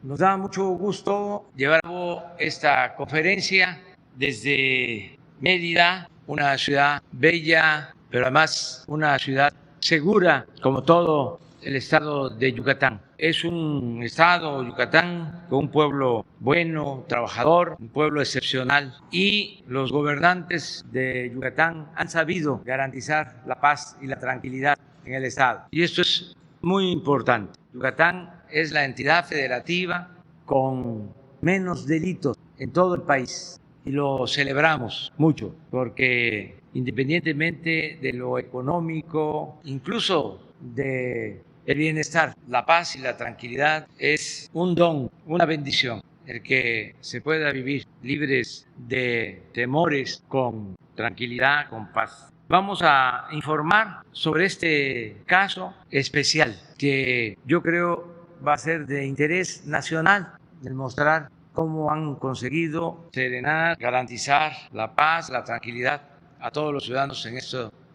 Nos da mucho gusto llevar a cabo esta conferencia desde Mérida, una ciudad bella, pero además una ciudad segura, como todo el estado de Yucatán. Es un estado, Yucatán, con un pueblo bueno, trabajador, un pueblo excepcional, y los gobernantes de Yucatán han sabido garantizar la paz y la tranquilidad en el estado. Y esto es muy importante. Yucatán es la entidad federativa con menos delitos en todo el país y lo celebramos mucho porque independientemente de lo económico, incluso de el bienestar, la paz y la tranquilidad es un don, una bendición, el que se pueda vivir libres de temores, con tranquilidad, con paz. Vamos a informar sobre este caso especial que yo creo va a ser de interés nacional, el mostrar cómo han conseguido serenar, garantizar la paz, la tranquilidad a todos los ciudadanos en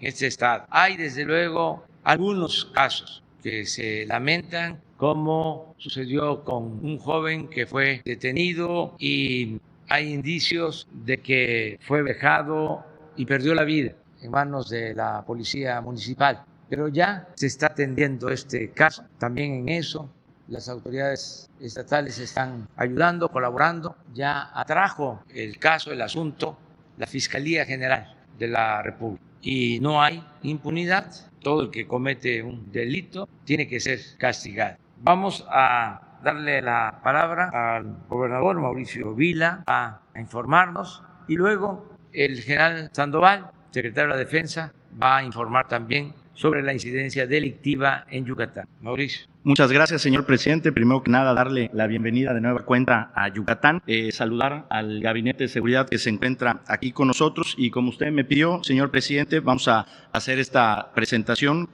este estado. Hay desde luego algunos casos que se lamentan, como sucedió con un joven que fue detenido y hay indicios de que fue vejado y perdió la vida en manos de la policía municipal. Pero ya se está atendiendo este caso. También en eso las autoridades estatales están ayudando, colaborando. Ya atrajo el caso, el asunto, la Fiscalía General de la República. Y no hay impunidad. Todo el que comete un delito tiene que ser castigado. Vamos a darle la palabra al gobernador Mauricio Vila a informarnos, y luego el general Sandoval, secretario de la Defensa, va a informar también sobre la incidencia delictiva en Yucatán. Mauricio. Muchas gracias, señor presidente. Primero que nada, darle la bienvenida de nueva cuenta a Yucatán, saludar al Gabinete de Seguridad que se encuentra aquí con nosotros, y como usted me pidió, señor presidente, vamos a hacer esta presentación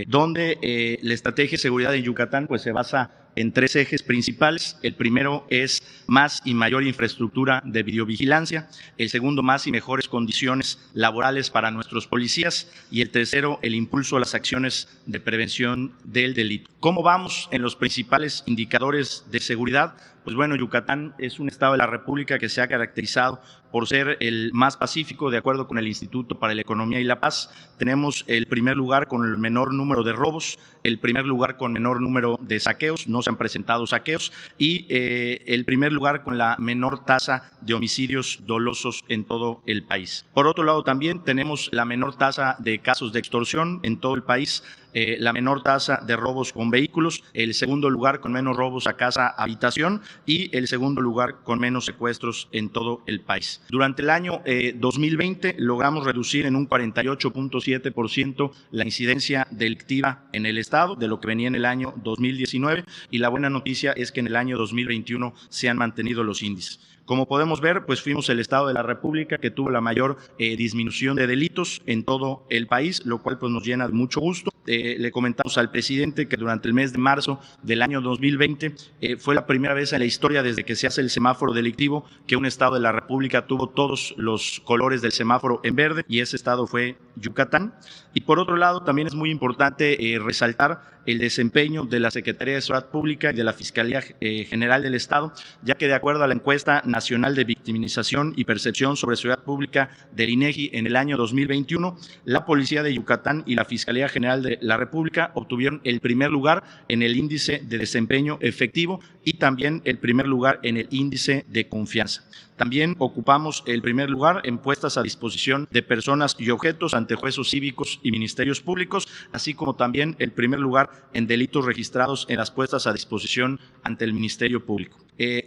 donde la estrategia de seguridad en Yucatán pues se basa en tres ejes principales. El primero es más y mayor infraestructura de videovigilancia, el segundo, más y mejores condiciones laborales para nuestros policías, y el tercero, el impulso a las acciones de prevención del delito. ¿Cómo vamos en los principales indicadores de seguridad? Pues bueno, Yucatán es un estado de la República que se ha caracterizado por ser el más pacífico, de acuerdo con el Instituto para la Economía y la Paz. Tenemos el primer lugar con el menor número de robos, el primer lugar con menor número de saqueos, no se han presentado saqueos, y el primer lugar con la menor tasa de homicidios dolosos en todo el país. Por otro lado, también tenemos la menor tasa de casos de extorsión en todo el país, la menor tasa de robos con vehículos, el segundo lugar con menos robos a casa habitación, y el segundo lugar con menos secuestros en todo el país. Durante el año 2020 logramos reducir en un 48.7% la incidencia delictiva en el estado de lo que venía en el año 2019, y la buena noticia es que en el año 2021 se han mantenido los índices. Como podemos ver, pues fuimos el estado de la República que tuvo la mayor disminución de delitos en todo el país, lo cual pues nos llena de mucho gusto. Le comentamos al presidente que durante el mes de marzo del año 2020 fue la primera vez en la historia desde que se hace el semáforo delictivo que un estado de la República tuvo todos los colores del semáforo en verde, y ese estado fue Yucatán. Y por otro lado, también es muy importante resaltar el desempeño de la Secretaría de Seguridad Pública y de la Fiscalía General del Estado, ya que de acuerdo a la encuesta nacional de victimización y percepción sobre seguridad pública del INEGI en el año 2021, la Policía de Yucatán y la Fiscalía General de la República obtuvieron el primer lugar en el índice de desempeño efectivo y también el primer lugar en el índice de confianza. También ocupamos el primer lugar en puestas a disposición de personas y objetos ante jueces cívicos y ministerios públicos, así como también el primer lugar en delitos registrados en las puestas a disposición ante el Ministerio Público.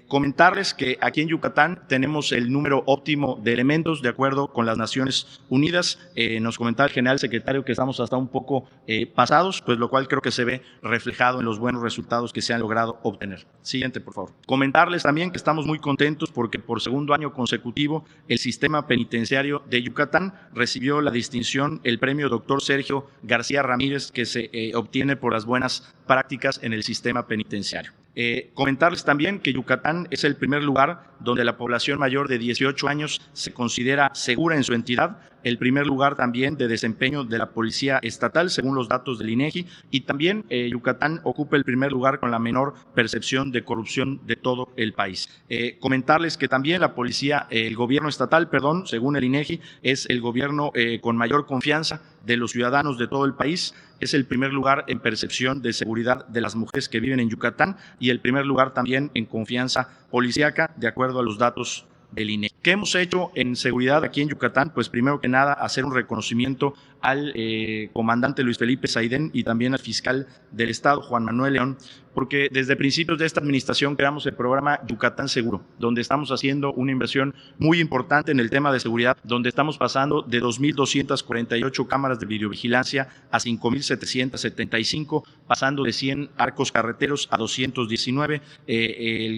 Comentarles que aquí en Yucatán tenemos el número óptimo de elementos de acuerdo con las Naciones Unidas. Nos comentaba el general secretario que estamos hasta un poco pasados, pues lo cual creo que se ve reflejado en los buenos resultados que se han logrado obtener. Siguiente, por favor. Comentarles también que estamos muy contentos porque por segundo año consecutivo el sistema penitenciario de Yucatán recibió la distinción, el premio Dr. Sergio García Ramírez, que se obtiene por las buenas prácticas en el sistema penitenciario. Comentarles también que Yucatán es el primer lugar donde la población mayor de 18 años se considera segura en su entidad. el primer lugar también de desempeño de la Policía Estatal, según los datos del INEGI, y también Yucatán ocupa el primer lugar con la menor percepción de corrupción de todo el país. Comentarles que también la policía, el gobierno estatal, según el INEGI, es el gobierno con mayor confianza de los ciudadanos de todo el país. Es el primer lugar en percepción de seguridad de las mujeres que viven en Yucatán y el primer lugar también en confianza policíaca, de acuerdo a los datos del INEGI. ¿Qué hemos hecho en seguridad aquí en Yucatán? Pues primero que nada, hacer un reconocimiento al comandante Luis Felipe Saidén y también al fiscal del Estado, Juan Manuel León, porque desde principios de esta administración creamos el programa Yucatán Seguro, donde estamos haciendo una inversión muy importante en el tema de seguridad, donde estamos pasando de 2.248 cámaras de videovigilancia a 5.775, pasando de 100 arcos carreteros a 219,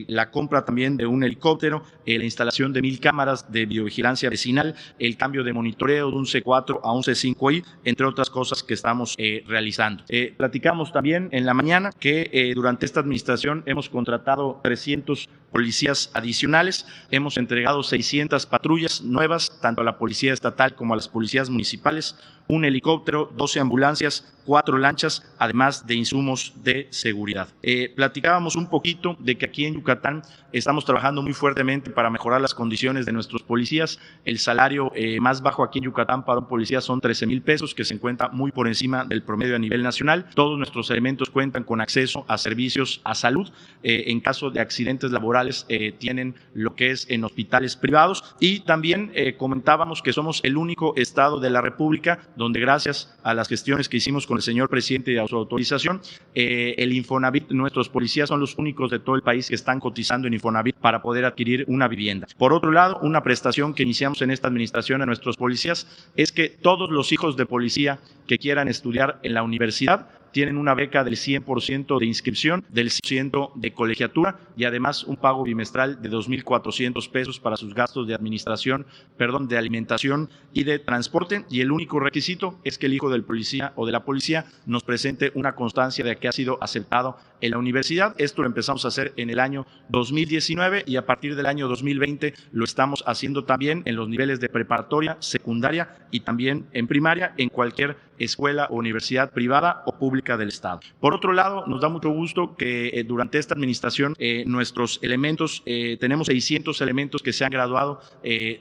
la compra también de un helicóptero, la instalación de 1,000 cámaras de videovigilancia vecinal, el cambio de monitoreo de un C4 a un C5i, entre otras cosas que estamos realizando. Platicamos también en la mañana que durante esta administración hemos contratado 300 policías adicionales, hemos entregado 600 patrullas nuevas, tanto a la Policía Estatal como a las policías municipales, un helicóptero, 12 ambulancias, 4 lanchas, además de insumos de seguridad. Platicábamos un poquito de que aquí en Yucatán estamos trabajando muy fuertemente para mejorar las condiciones de nuestros policías. El salario más bajo aquí en Yucatán para un policía son 13,000 pesos, que se encuentra muy por encima del promedio a nivel nacional. Todos nuestros elementos cuentan con acceso a servicios a salud. En caso de accidentes laborales tienen lo que es en hospitales privados, y también comentábamos que somos el único estado de la República donde, gracias a las gestiones que hicimos con el señor presidente de su autorización, el Infonavit, nuestros policías son los únicos de todo el país que están cotizando en Infonavit para poder adquirir una vivienda. Por otro lado, una prestación que iniciamos en esta administración a nuestros policías es que todos los hijos de policía que quieran estudiar en la universidad tienen una beca del 100% de inscripción, del 100% de colegiatura y además un pago bimestral de 2,400 pesos para sus gastos de de alimentación y de transporte. Y el único requisito es que el hijo del policía o de la policía nos presente una constancia de que ha sido aceptado en la universidad. Esto lo empezamos a hacer en el año 2019 y a partir del año 2020 lo estamos haciendo también en los niveles de preparatoria, secundaria y también en primaria, en cualquier escuela o universidad privada o pública del Estado. Por otro lado, nos da mucho gusto que durante esta administración nuestros elementos, tenemos 600 elementos que se han graduado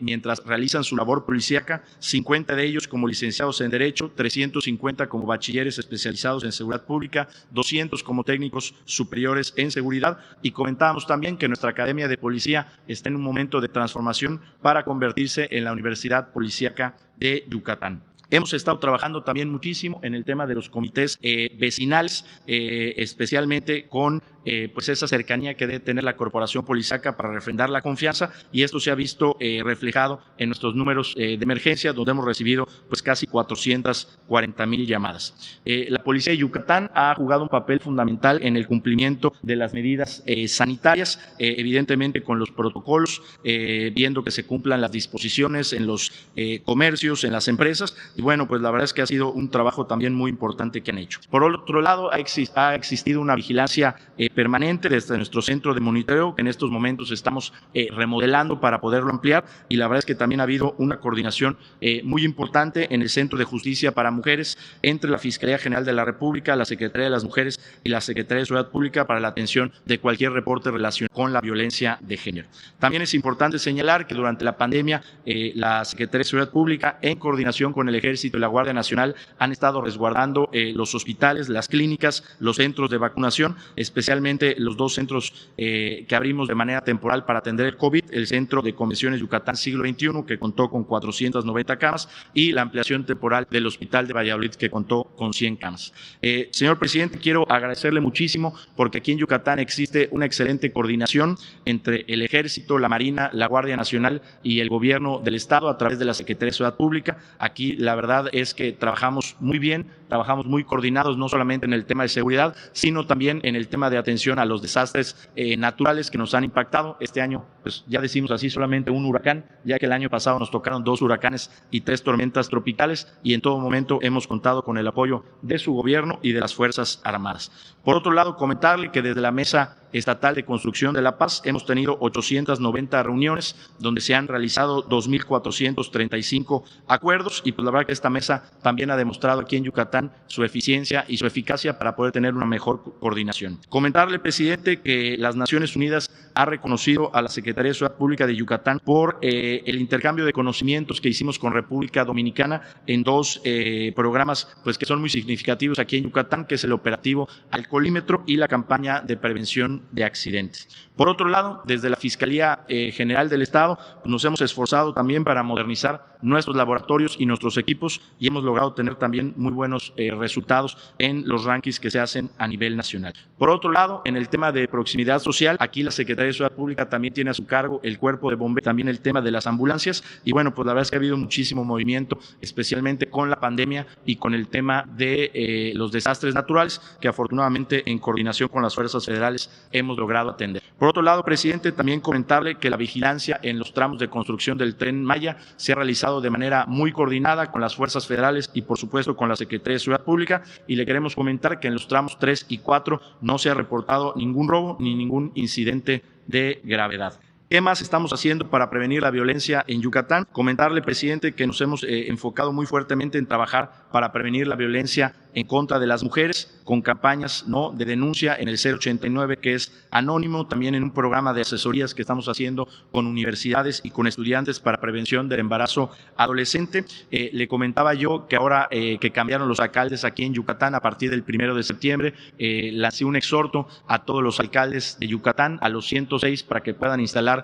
mientras realizan su labor policíaca, 50 de ellos como licenciados en Derecho, 350 como bachilleres especializados en Seguridad Pública, 200 como técnicos superiores en Seguridad, y comentábamos también que nuestra Academia de Policía está en un momento de transformación para convertirse en la Universidad Policíaca de Yucatán. Hemos estado trabajando también muchísimo en el tema de los comités vecinales, especialmente con pues esa cercanía que debe tener la corporación policíaca para refrendar la confianza, y esto se ha visto reflejado en nuestros números de emergencia, donde hemos recibido pues casi 440,000 llamadas. La Policía de Yucatán ha jugado un papel fundamental en el cumplimiento de las medidas sanitarias, evidentemente con los protocolos, viendo que se cumplan las disposiciones en los comercios, en las empresas. Y bueno, pues la verdad es que ha sido un trabajo también muy importante que han hecho. Por otro lado, ha existido una vigilancia permanente desde nuestro centro de monitoreo, que en estos momentos estamos remodelando para poderlo ampliar, y la verdad es que también ha habido una coordinación muy importante en el Centro de Justicia para Mujeres entre la Fiscalía General de la República, la Secretaría de las Mujeres y la Secretaría de Seguridad Pública para la atención de cualquier reporte relacionado con la violencia de género. También es importante señalar que durante la pandemia la Secretaría de Seguridad Pública, en coordinación con el Ejército y la Guardia Nacional, han estado resguardando los hospitales, las clínicas, los centros de vacunación, especialmente los 2 centros que abrimos de manera temporal para atender el COVID, el Centro de Convenciones Yucatán Siglo XXI, que contó con 490 camas, y la ampliación temporal del Hospital de Valladolid, que contó con 100 camas. Señor presidente, quiero agradecerle muchísimo porque aquí en Yucatán existe una excelente coordinación entre el Ejército, la Marina, la Guardia Nacional y el Gobierno del Estado a través de la Secretaría de Seguridad Pública. Aquí la verdad es que trabajamos muy bien, trabajamos muy coordinados, no solamente en el tema de seguridad, sino también en el tema de atención a los desastres naturales que nos han impactado. Este año pues ya decimos así, solamente un huracán, ya que el año pasado nos tocaron 2 huracanes y 3 tormentas tropicales, y en todo momento hemos contado con el apoyo de su gobierno y de las Fuerzas Armadas. Por otro lado, comentarle que desde la Mesa Estatal de Construcción de la Paz hemos tenido 890 reuniones donde se han realizado 2.435 acuerdos, y pues la verdad que esta mesa también ha demostrado aquí en Yucatán su eficiencia y su eficacia para poder tener una mejor coordinación. Comentarle, presidente, que las Naciones Unidas ha reconocido a la Secretaría de Seguridad Pública de Yucatán por el intercambio de conocimientos que hicimos con República Dominicana en 2 programas pues que son muy significativos aquí en Yucatán, que es el operativo Alcoholímetro y la campaña de prevención de accidentes. Por otro lado, desde la Fiscalía General del Estado nos hemos esforzado también para modernizar nuestros laboratorios y nuestros equipos, y hemos logrado tener también muy buenos resultados en los rankings que se hacen a nivel nacional. Por otro lado, en el tema de proximidad social, aquí la Secretaría de Seguridad Pública también tiene a su cargo el Cuerpo de Bomberos, también el tema de las ambulancias, y bueno, pues la verdad es que ha habido muchísimo movimiento, especialmente con la pandemia y con el tema de los desastres naturales, que afortunadamente en coordinación con las fuerzas federales hemos logrado atender. Por otro lado, presidente, también comentarle que la vigilancia en los tramos de construcción del Tren Maya se ha realizado de manera muy coordinada con las fuerzas federales y por supuesto con la Secretaría de Seguridad Pública, y le queremos comentar que en los tramos 3 y 4 no se ha reportado ningún robo ni ningún incidente de gravedad. ¿Qué más estamos haciendo para prevenir la violencia en Yucatán? Comentarle, presidente, que nos hemos enfocado muy fuertemente en trabajar para prevenir la violencia en contra de las mujeres, con campañas de denuncia en el 089, que es anónimo, también en un programa de asesorías que estamos haciendo con universidades y con estudiantes para prevención del embarazo adolescente. Le comentaba yo que ahora que cambiaron los alcaldes aquí en Yucatán a partir del 1 de septiembre, lancé un exhorto a todos los alcaldes de Yucatán, a los 106, para que puedan instalar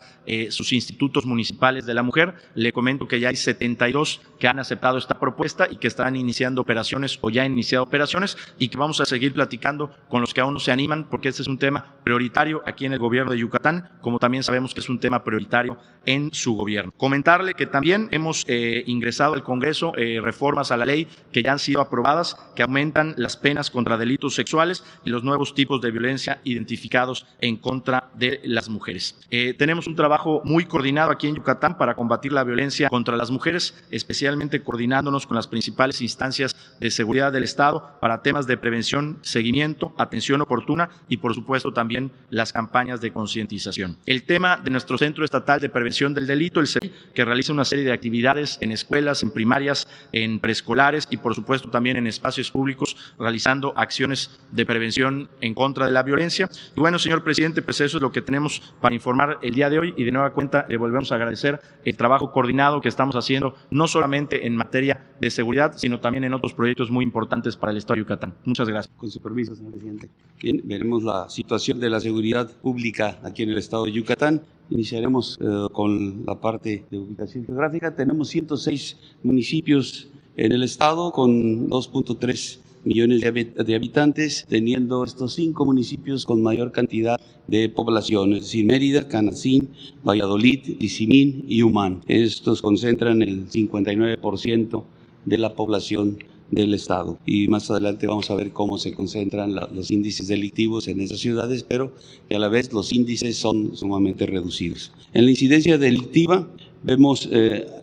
sus institutos municipales de la mujer. Le comento que ya hay 72 que han aceptado esta propuesta y que están iniciando operaciones o ya han iniciado operaciones, y que vamos a seguir platicando con los que aún no se animan, porque este es un tema prioritario aquí en el gobierno de Yucatán, como también sabemos que es un tema prioritario en su gobierno. Comentarle que también hemos ingresado al Congreso reformas a la ley que ya han sido aprobadas, que aumentan las penas contra delitos sexuales y los nuevos tipos de violencia identificados en contra de las mujeres. Tenemos un trabajo muy coordinado aquí en Yucatán para combatir la violencia contra las mujeres, especialmente coordinándonos con las principales instancias de seguridad del Estado para temas de prevención, seguimiento, atención oportuna y por supuesto también las campañas de concientización. El tema de nuestro Centro Estatal de Prevención del Delito, el CEPI, que realiza una serie de actividades en escuelas, en primarias, en preescolares y por supuesto también en espacios públicos, realizando acciones de prevención en contra de la violencia. Y bueno, señor presidente, pues eso es lo que tenemos para informar el día de hoy, y de nueva cuenta le volvemos a agradecer el trabajo coordinado que estamos haciendo, no solamente en materia de seguridad, sino también en otros proyectos muy importantes para el Estado de Yucatán. Muchas gracias. Con su permiso, señor presidente. Bien, veremos la situación de la seguridad pública aquí en el Estado de Yucatán. Iniciaremos con la parte de ubicación geográfica. Tenemos 106 municipios en el Estado con 2.3 millones de habitantes, teniendo estos 5 municipios con mayor cantidad de población, es decir, Mérida, Canacín, Valladolid, Tizimín y Humán. Estos concentran el 59% de la población del Estado, y más adelante vamos a ver cómo se concentran los índices delictivos en esas ciudades, pero que a la vez los índices son sumamente reducidos. En la incidencia delictiva vemos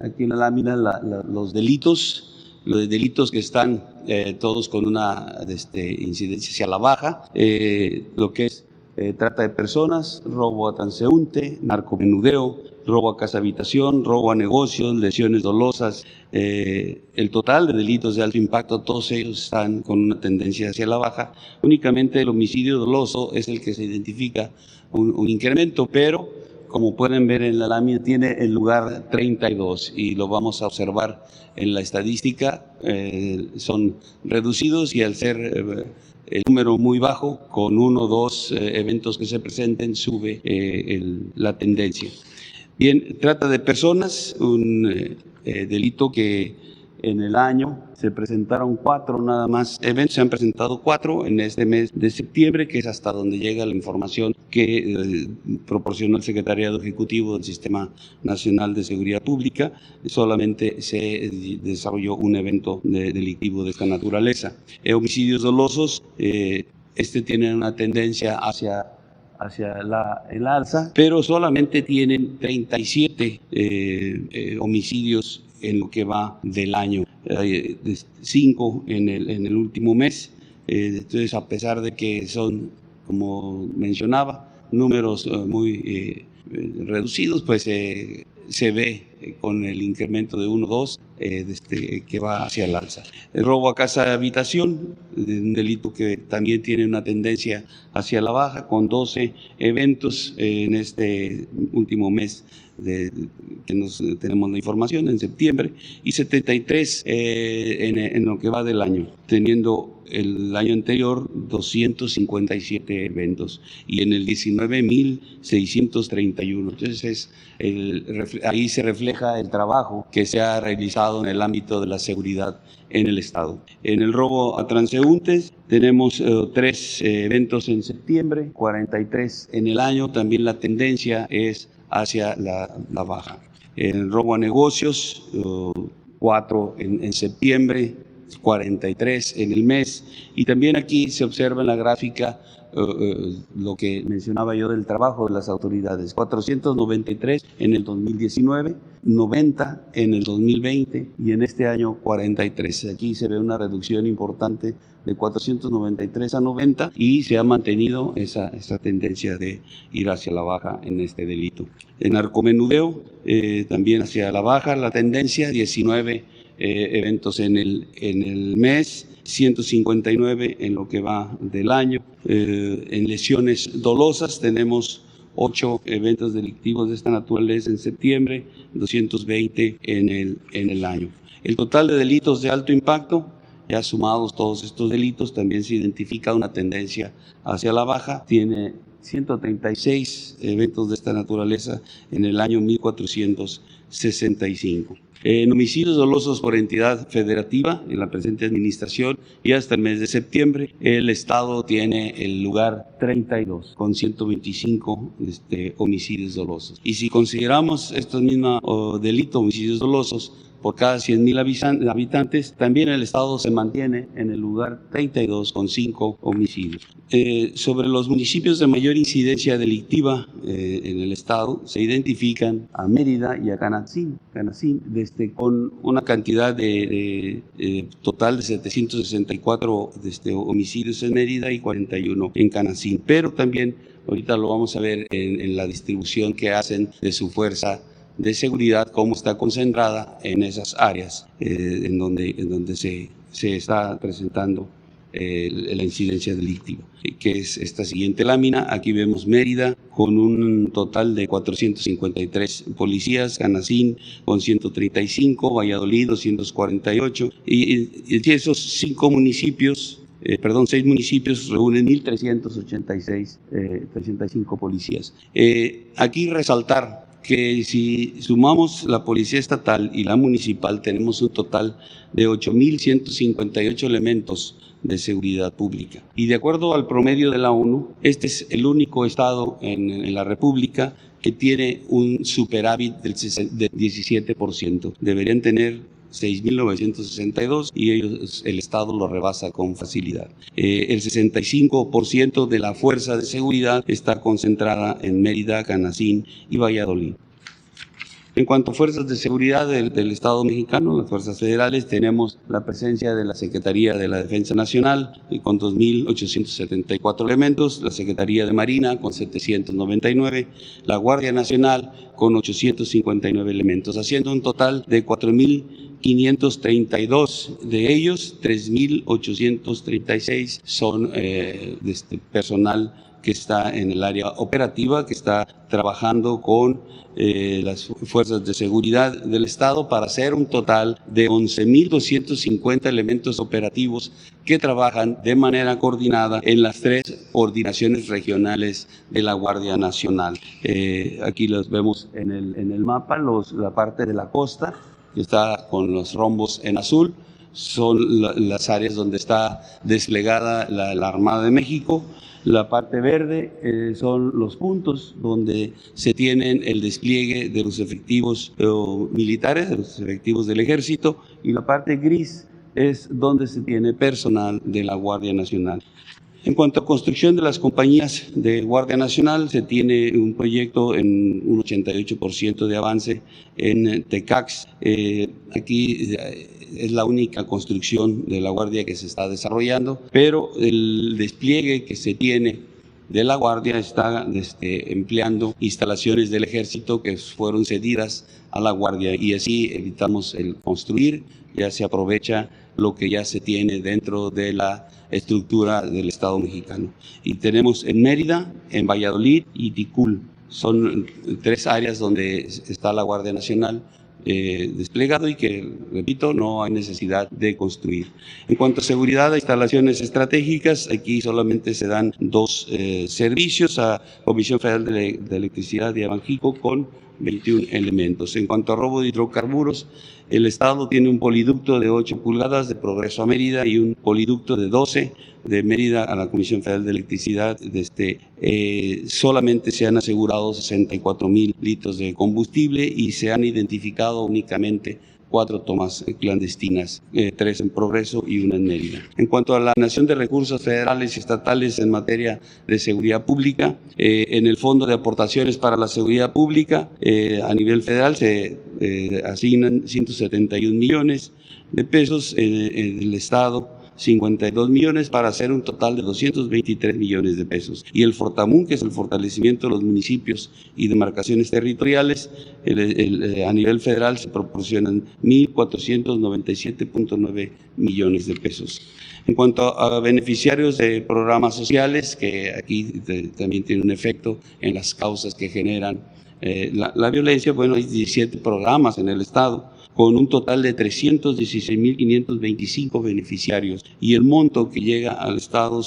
aquí en la lámina los delitos que están todos con una incidencia hacia la baja, lo que es trata de personas, robo a transeúnte, narcomenudeo, robo a casa habitación, robo a negocios, lesiones dolosas. El total de delitos de alto impacto, todos ellos están con una tendencia hacia la baja. Únicamente el homicidio doloso es el que se identifica un incremento, pero como pueden ver en la lámina tiene el lugar 32 y lo vamos a observar en la estadística. Son reducidos, y al ser el número muy bajo, con 1 o 2 eventos que se presenten, sube la tendencia. Bien, trata de personas, un delito que en el año se presentaron 4 nada más eventos, se han presentado 4 en este mes de septiembre, que es hasta donde llega la información que proporcionó el Secretariado Ejecutivo del Sistema Nacional de Seguridad Pública. Solamente se desarrolló un evento delictivo de esta naturaleza. Homicidios dolosos, tiene una tendencia hacia hacia el alza, pero solamente tienen 37 homicidios en lo que va del año, 5 en el último mes. Entonces, a pesar de que son, como mencionaba, números muy reducidos, pues se ve con el incremento de 1 o 2 que va hacia el alza. El robo a casa de habitación, un delito que también tiene una tendencia hacia la baja, con 12 eventos en este último mes que tenemos la información, en septiembre, y 73 en lo que va del año, teniendo el año anterior 257 eventos y en el 19 1,631. Entonces ahí se refleja el trabajo que se ha realizado en el ámbito de la seguridad en el Estado. En el robo a transeúntes tenemos 3 eventos en septiembre, 43 en el año. También la tendencia es hacia la baja. En el robo a negocios, 4 en septiembre, 43 en el mes, y también aquí se observa en la gráfica lo que mencionaba yo del trabajo de las autoridades: 493 en el 2019, 90 en el 2020 y en este año 43. Aquí se ve una reducción importante de 493 a 90 y se ha mantenido esa tendencia de ir hacia la baja en este delito. En narcomenudeo, también hacia la baja la tendencia, 19 eventos en el mes, 159 en lo que va del año. En lesiones dolosas tenemos 8 eventos delictivos de esta naturaleza en septiembre, 220 en el año. El total de delitos de alto impacto, ya sumados todos estos delitos, también se identifica una tendencia hacia la baja. Tiene 136 eventos de esta naturaleza en el año 1465. En homicidios dolosos por entidad federativa, en la presente administración y hasta el mes de septiembre, el Estado tiene el lugar 32, con 125 homicidios dolosos. Y si consideramos estos mismos delitos, homicidios dolosos, por cada 100,000 habitantes, también el Estado se mantiene en el lugar 32 con 5 homicidios. Sobre los municipios de mayor incidencia delictiva en el Estado, se identifican a Mérida y a Canacín, con una cantidad total de 764 homicidios en Mérida y 41 en Canacín. Pero también, ahorita lo vamos a ver en la distribución que hacen de su fuerza de seguridad, cómo está concentrada en esas áreas en donde se está presentando la incidencia delictiva, que es esta siguiente lámina. Aquí vemos Mérida con un total de 453 policías, Canacín con 135, Valladolid 248, y esos 6 municipios reúnen 1,385 policías. Aquí resaltar que si sumamos la Policía Estatal y la Municipal, tenemos un total de 8,158 elementos de seguridad pública. Y de acuerdo al promedio de la ONU, este es el único estado en la República que tiene un superávit del 17%. Deberían tener 6,962 y el Estado lo rebasa con facilidad. El 65% de la fuerza de seguridad está concentrada en Mérida, Canacín y Valladolid. En cuanto a fuerzas de seguridad del Estado mexicano, las fuerzas federales, tenemos la presencia de la Secretaría de la Defensa Nacional con 2,874 elementos, la Secretaría de Marina con 799, la Guardia Nacional con 859 elementos, haciendo un total de 4,532. De ellos, 3,836 son personal que está en el área operativa, que está trabajando con las fuerzas de seguridad del Estado para hacer un total de 11,250 elementos operativos que trabajan de manera coordinada en las 3 coordinaciones regionales de la Guardia Nacional. Aquí los vemos en el mapa, la parte de la costa, que está con los rombos en azul, son las áreas donde está desplegada la Armada de México. La parte verde son los puntos donde se tienen el despliegue de los efectivos militares, de los efectivos del Ejército, y la parte gris es donde se tiene personal de la Guardia Nacional. En cuanto a construcción de las compañías de Guardia Nacional, se tiene un proyecto en un 88% de avance en Tecax. Aquí es la única construcción de la Guardia que se está desarrollando, pero el despliegue que se tiene de la Guardia está empleando instalaciones del Ejército que fueron cedidas a la Guardia, y así evitamos el construir, ya se aprovecha lo que ya se tiene dentro de la estructura del Estado mexicano. Y tenemos en Mérida, en Valladolid y Ticul. Son 3 áreas donde está la Guardia Nacional desplegado y que, repito, no hay necesidad de construir. En cuanto a seguridad de instalaciones estratégicas, aquí solamente se dan 2 servicios a Comisión Federal de Electricidad y a Banjico con 21 elementos. En cuanto a robo de hidrocarburos, el Estado tiene un poliducto de 8 pulgadas de Progreso a Mérida y un poliducto de 12 de Mérida a la Comisión Federal de Electricidad. Solamente se han asegurado 64,000 litros de combustible y se han identificado únicamente 4 tomas clandestinas, 3 en Progreso y 1 en Mérida. En cuanto a la asignación de recursos federales y estatales en materia de seguridad pública, en el Fondo de Aportaciones para la Seguridad Pública a nivel federal se asignan 171 millones de pesos, en el Estado 52 millones, para hacer un total de 223 millones de pesos. Y el Fortamun, que es el fortalecimiento de los municipios y demarcaciones territoriales, a nivel federal se proporcionan 1.497.9 millones de pesos. En cuanto a beneficiarios de programas sociales, que aquí también tiene un efecto en las causas que generan la violencia, bueno, hay 17 programas en el Estado, con un total de 316.525 beneficiarios, y el monto que llega al Estado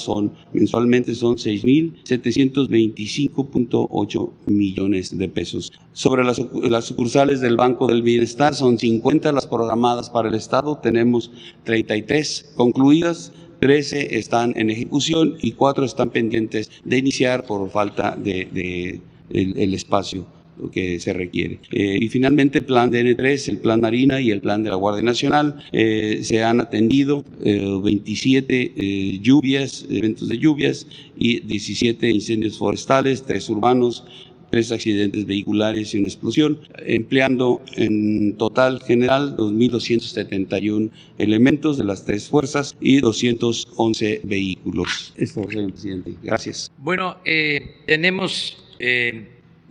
mensualmente son 6.725.8 millones de pesos. Sobre las sucursales del Banco del Bienestar, son 50 las programadas para el Estado, tenemos 33 concluidas, 13 están en ejecución y 4 están pendientes de iniciar por falta de el espacio que se requiere. Y finalmente el plan DN3, el plan Marina y el plan de la Guardia Nacional, se han atendido 27 eventos de lluvias y 17 incendios forestales, 3 urbanos, 3 accidentes vehiculares y una explosión, empleando en total general 2.271 elementos de las 3 fuerzas y 211 vehículos. Esto, señor presidente. Gracias. Bueno, tenemos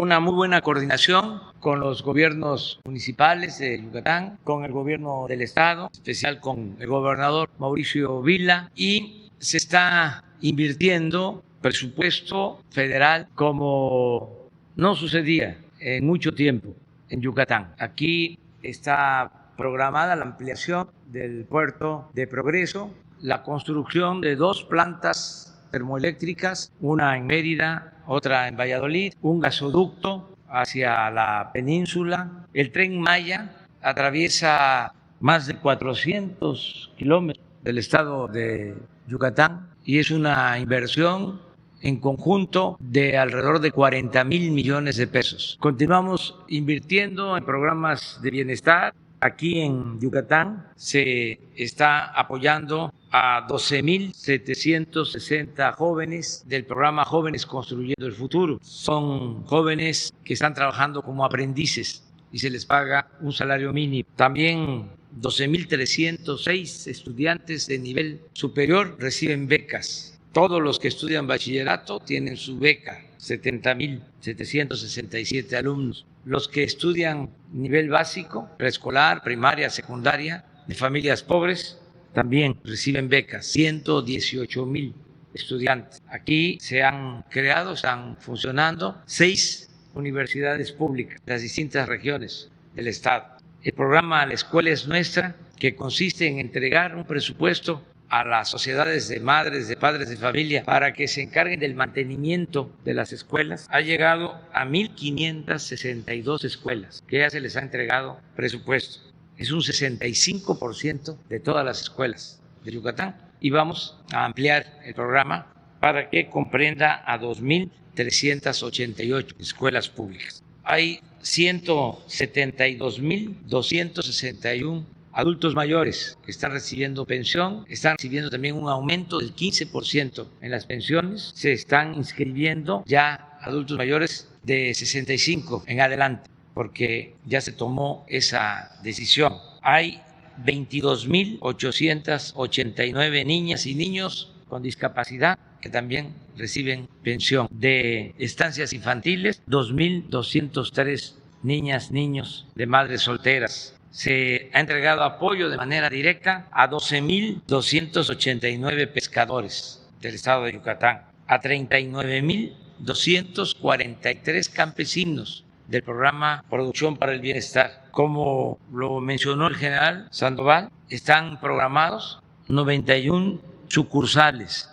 una muy buena coordinación con los gobiernos municipales de Yucatán, con el gobierno del Estado, en especial con el gobernador Mauricio Vila, y se está invirtiendo presupuesto federal como no sucedía en mucho tiempo en Yucatán. Aquí está programada la ampliación del puerto de Progreso, la construcción de 2 plantas termoeléctricas, una en Mérida, otra en Valladolid, un gasoducto hacia la península. El Tren Maya atraviesa más de 400 kilómetros del estado de Yucatán y es una inversión en conjunto de alrededor de 40,000 millones de pesos. Continuamos invirtiendo en programas de bienestar. Aquí en Yucatán se está apoyando a 12,760 jóvenes del programa Jóvenes Construyendo el Futuro. Son jóvenes que están trabajando como aprendices y se les paga un salario mínimo. También 12,306 estudiantes de nivel superior reciben becas. Todos los que estudian bachillerato tienen su beca, 70,767 alumnos. Los que estudian nivel básico, preescolar, primaria, secundaria, de familias pobres, también reciben becas, 118,000 estudiantes. Aquí se han creado, están funcionando 6 universidades públicas de las distintas regiones del Estado. El programa La Escuela es Nuestra, que consiste en entregar un presupuesto a las sociedades de madres, de padres de familia, para que se encarguen del mantenimiento de las escuelas, ha llegado a 1,562 escuelas que ya se les ha entregado presupuesto. Es un 65% de todas las escuelas de Yucatán, y vamos a ampliar el programa para que comprenda a 2,388 escuelas públicas. Hay 172,261 adultos mayores que están recibiendo pensión, están recibiendo también un aumento del 15% en las pensiones. Se están inscribiendo ya adultos mayores de 65 en adelante, porque ya se tomó esa decisión. Hay 22.889 niñas y niños con discapacidad que también reciben pensión. De estancias infantiles, 2.203 niñas, niños de madres solteras. Se ha entregado apoyo de manera directa a 12.289 pescadores del estado de Yucatán, a 39.243 campesinos del programa Producción para el Bienestar. Como lo mencionó el general Sandoval, están programados 91 sucursales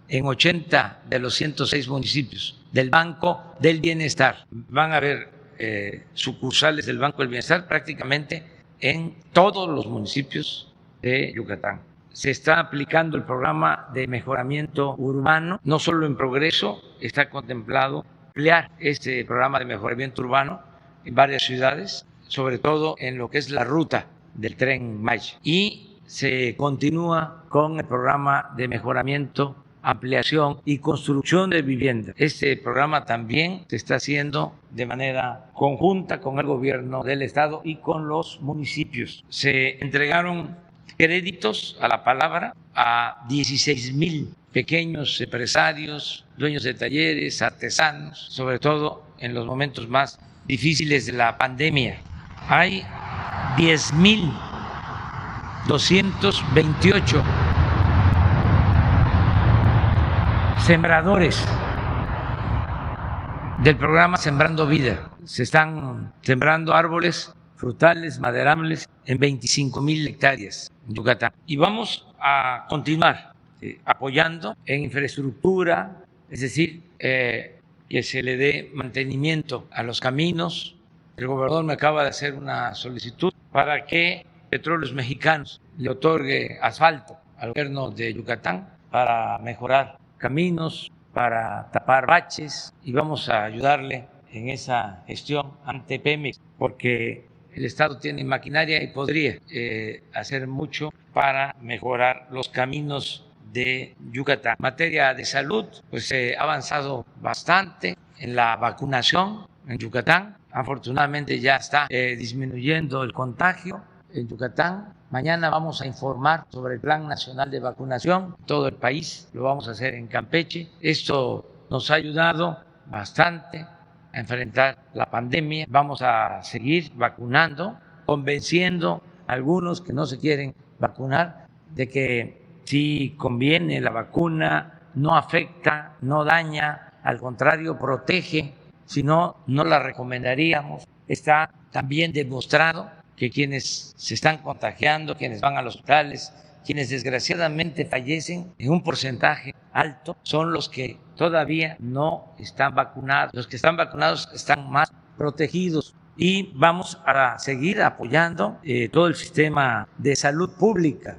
en 80 de los 106 municipios del Banco del Bienestar. Van a haber sucursales del Banco del Bienestar prácticamente en todos los municipios de Yucatán. Se está aplicando el programa de mejoramiento urbano, no solo en Progreso, está contemplado ampliar este programa de mejoramiento urbano en varias ciudades, sobre todo en lo que es la ruta del Tren Maya. Y se continúa con el programa de mejoramiento, ampliación y construcción de vivienda. Este programa también se está haciendo de manera conjunta con el gobierno del estado y con los municipios. Se entregaron créditos a la palabra a 16,000 pequeños empresarios, dueños de talleres, artesanos, sobre todo en los momentos más difíciles de la pandemia. Hay 10.228 sembradores del programa Sembrando Vida. Se están sembrando árboles frutales, maderables en 25,000 hectáreas en Yucatán. Y vamos a continuar apoyando en infraestructura, es decir, que se le dé mantenimiento a los caminos. El gobernador me acaba de hacer una solicitud para que Petróleos Mexicanos le otorgue asfalto al gobierno de Yucatán para mejorar caminos, para tapar baches, y vamos a ayudarle en esa gestión ante Pemex, porque el Estado tiene maquinaria y podría hacer mucho para mejorar los caminos de Yucatán. En materia de salud, pues se ha avanzado bastante en la vacunación en Yucatán. Afortunadamente ya está disminuyendo el contagio en Yucatán. Mañana vamos a informar sobre el Plan Nacional de Vacunación en todo el país. Lo vamos a hacer en Campeche. Esto nos ha ayudado bastante a enfrentar la pandemia. Vamos a seguir vacunando, convenciendo a algunos que no se quieren vacunar de que sí conviene la vacuna, no afecta, no daña, al contrario, protege, si no, no la recomendaríamos. Está también demostrado que quienes se están contagiando, quienes van a los hospitales, quienes desgraciadamente fallecen en un porcentaje alto, son los que todavía no están vacunados. Los que están vacunados están más protegidos. Y vamos a seguir apoyando todo el sistema de salud pública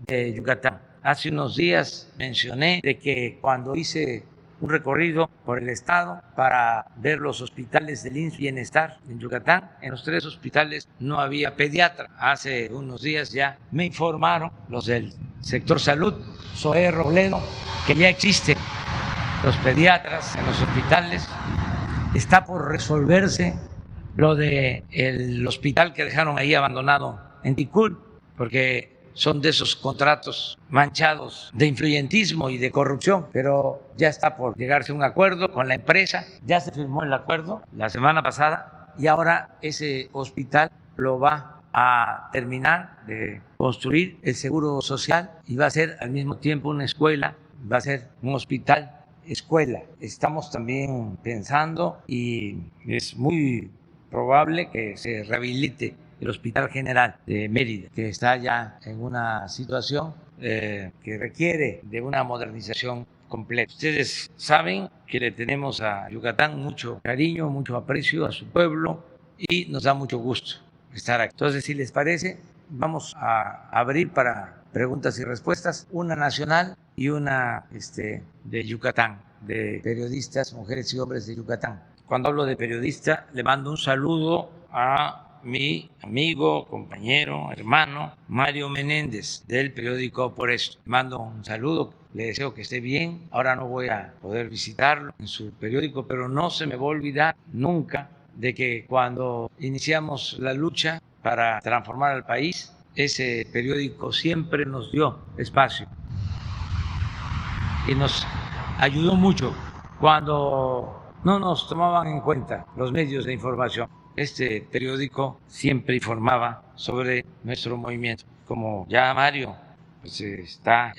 de Yucatán. Hace unos días mencioné de que cuando hice un recorrido por el estado para ver los hospitales del IMSS Bienestar en Yucatán, en los 3 hospitales no había pediatra. Hace unos días ya me informaron los del sector salud, Zoé Robledo, que ya existen los pediatras en los hospitales. Está por resolverse lo del hospital que dejaron ahí abandonado en Ticul, porque son de esos contratos manchados de influyentismo y de corrupción, pero ya está por llegarse a un acuerdo con la empresa, ya se firmó el acuerdo la semana pasada y ahora ese hospital lo va a terminar de construir el Seguro Social y va a ser al mismo tiempo una escuela, va a ser un hospital escuela. Estamos también pensando y es muy probable que se rehabilite el Hospital General de Mérida, que está ya en una situación que requiere de una modernización completa. Ustedes saben que le tenemos a Yucatán mucho cariño, mucho aprecio a su pueblo y nos da mucho gusto estar aquí. Entonces, si les parece, vamos a abrir para preguntas y respuestas, una nacional y una de Yucatán, de periodistas, mujeres y hombres de Yucatán. Cuando hablo de periodista, le mando un saludo a mi amigo, compañero, hermano Mario Menéndez del periódico Por Esto. Mando un saludo, le deseo que esté bien. Ahora no voy a poder visitarlo en su periódico, pero no se me va a olvidar nunca de que cuando iniciamos la lucha para transformar al país, ese periódico siempre nos dio espacio y nos ayudó mucho cuando no nos tomaban en cuenta los medios de información. Este periódico siempre informaba sobre nuestro movimiento. Como ya Mario pues está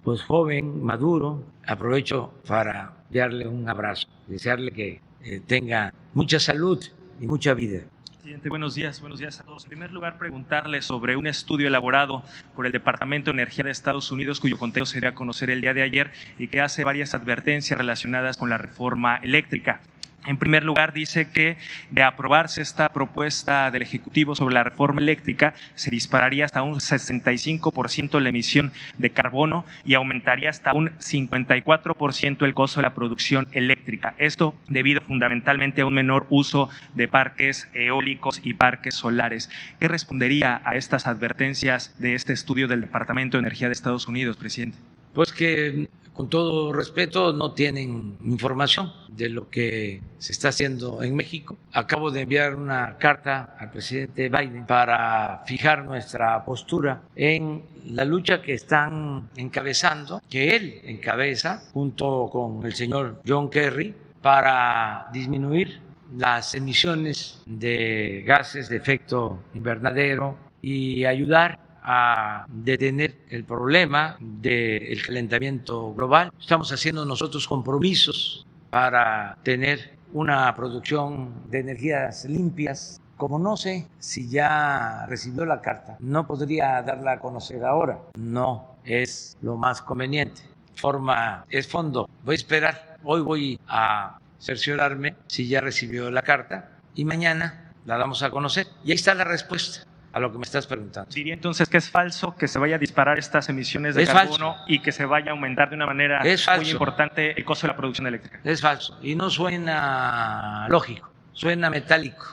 pues joven, maduro, aprovecho para enviarle un abrazo, desearle que tenga mucha salud y mucha vida. Presidente, buenos días a todos. En primer lugar, preguntarle sobre un estudio elaborado por el Departamento de Energía de Estados Unidos, cuyo contenido se dio a conocer el día de ayer y que hace varias advertencias relacionadas con la reforma eléctrica. En primer lugar, dice que de aprobarse esta propuesta del Ejecutivo sobre la reforma eléctrica, se dispararía hasta un 65% la emisión de carbono y aumentaría hasta un 54% el costo de la producción eléctrica. Esto debido fundamentalmente a un menor uso de parques eólicos y parques solares. ¿Qué respondería a estas advertencias de este estudio del Departamento de Energía de Estados Unidos, presidente? Pues que, con todo respeto, no tienen información de lo que se está haciendo en México. Acabo de enviar una carta al presidente Biden para fijar nuestra postura en la lucha que están encabezando, que él encabeza junto con el señor John Kerry, para disminuir las emisiones de gases de efecto invernadero y ayudar a detener el problema del calentamiento global. Estamos haciendo nosotros compromisos para tener una producción de energías limpias. Como no sé si ya recibió la carta, no podría darla a conocer ahora. No es lo más conveniente. Forma es fondo. Voy a esperar. Hoy voy a cerciorarme si ya recibió la carta y mañana la damos a conocer. Y ahí está la respuesta a lo que me estás preguntando. Diría entonces que es falso que se vaya a disparar estas emisiones de carbono y que se vaya a aumentar de una manera muy importante el costo de la producción eléctrica. Es falso y no suena lógico, suena metálico.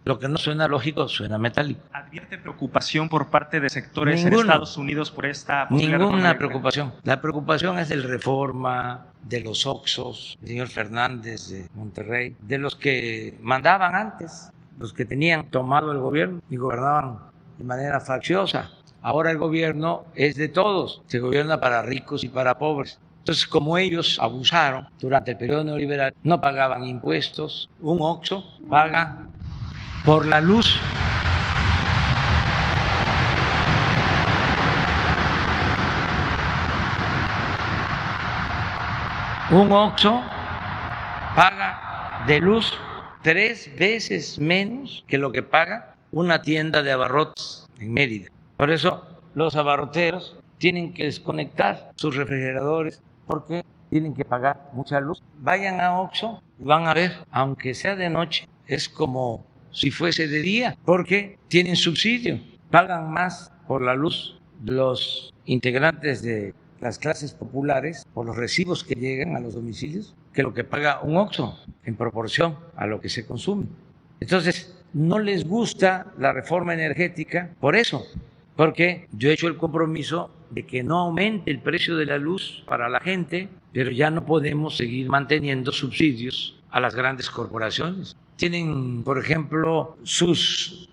Lo que no suena lógico suena metálico. ¿Advierte preocupación por parte de sectores en Estados Unidos por esta posible reforma? Ninguna preocupación. La preocupación es del Reforma, de los Oxxos, del señor Fernández de Monterrey, de los que mandaban antes, los que tenían tomado el gobierno y gobernaban de manera facciosa. Ahora el gobierno es de todos, se gobierna para ricos y para pobres. Entonces, como ellos abusaron durante el periodo neoliberal, no pagaban impuestos, un Oxxo paga por la luz. Un Oxxo paga de luz 3 veces menos que lo que paga una tienda de abarrotes en Mérida. Por eso los abarroteros tienen que desconectar sus refrigeradores porque tienen que pagar mucha luz. Vayan a Oxxo y van a ver, aunque sea de noche, es como si fuese de día, porque tienen subsidio, pagan más por la luz los integrantes de las clases populares por los recibos que llegan a los domicilios que lo que paga un Oxxo en proporción a lo que se consume. Entonces, no les gusta la reforma energética por eso, porque yo he hecho el compromiso de que no aumente el precio de la luz para la gente, pero ya no podemos seguir manteniendo subsidios a las grandes corporaciones. Tienen, por ejemplo, sus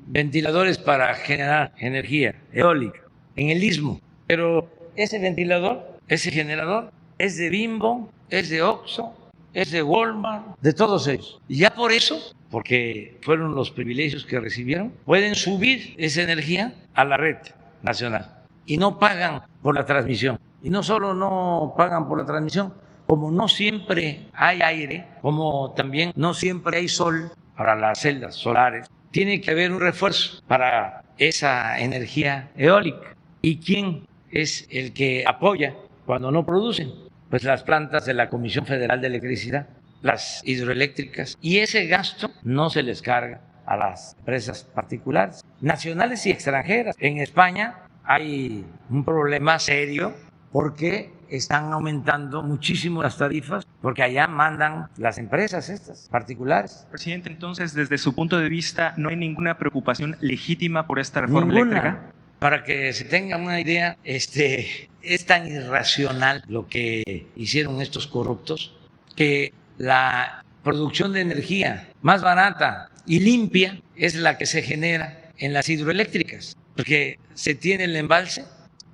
ventiladores para generar energía eólica en el Istmo, pero ese ventilador, ese generador, es de Bimbo, es de Oxxo, es de Walmart, de todos ellos. Y ya por eso, porque fueron los privilegios que recibieron, pueden subir esa energía a la red nacional y no pagan por la transmisión. Y no solo no pagan por la transmisión, como no siempre hay aire, como también no siempre hay sol para las celdas solares, tiene que haber un refuerzo para esa energía eólica. ¿Y quién es el que apoya cuando no producen? Pues las plantas de la Comisión Federal de Electricidad, las hidroeléctricas. Y ese gasto no se les carga a las empresas particulares, nacionales y extranjeras. En España hay un problema serio porque están aumentando muchísimo las tarifas porque allá mandan las empresas estas particulares. Presidente, entonces, desde su punto de vista, ¿no hay ninguna preocupación legítima por esta reforma Ninguna. eléctrica? Para que se tengan una idea, es tan irracional lo que hicieron estos corruptos que la producción de energía más barata y limpia es la que se genera en las hidroeléctricas, porque se tiene el embalse,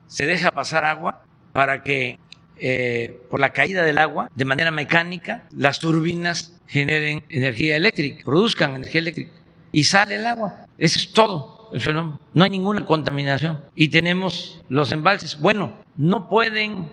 se deja pasar agua para que por la caída del agua, de manera mecánica, las turbinas generen energía eléctrica, produzcan energía eléctrica y sale el agua. Eso es todo el fenómeno. No hay ninguna contaminación. Y tenemos los embalses. Bueno, no pueden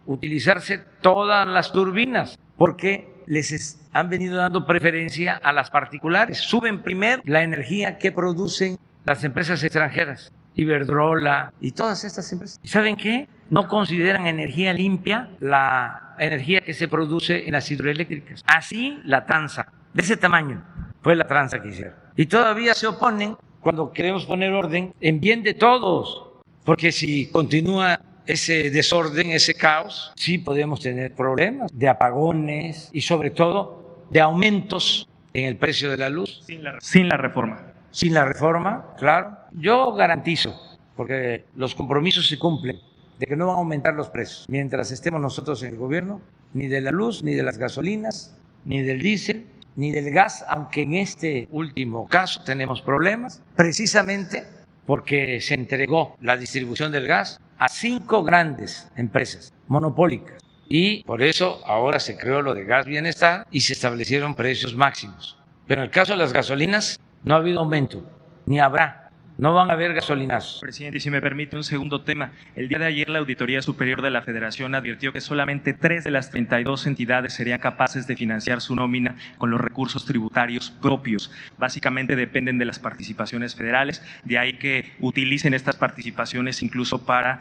utilizarse todas las turbinas porque les han venido dando preferencia a las particulares. Suben primero la energía que producen las empresas extranjeras, Iberdrola y todas estas empresas. ¿Y saben qué? No consideran energía limpia la energía que se produce en las hidroeléctricas. Así la tranza, de ese tamaño fue la tranza que hicieron. Y todavía se oponen cuando queremos poner orden en bien de todos, porque si continúa ese desorden, ese caos, sí podemos tener problemas de apagones y sobre todo de aumentos en el precio de la luz. Sin la reforma. Sin la reforma, claro. Yo garantizo, porque los compromisos se cumplen, de que no van a aumentar los precios mientras estemos nosotros en el gobierno, ni de la luz, ni de las gasolinas, ni del diésel, ni del gas, aunque en este último caso tenemos problemas, precisamente porque se entregó la distribución del gas a 5 grandes empresas monopólicas. Y por eso ahora se creó lo de Gas Bienestar y se establecieron precios máximos. Pero en el caso de las gasolinas no ha habido aumento, ni habrá. No van a haber gasolinazos. Presidente, y si me permite un segundo tema. El día de ayer la Auditoría Superior de la Federación advirtió que solamente 3 de las 32 entidades serían capaces de financiar su nómina con los recursos tributarios propios. Básicamente dependen de las participaciones federales, de ahí que utilicen estas participaciones incluso para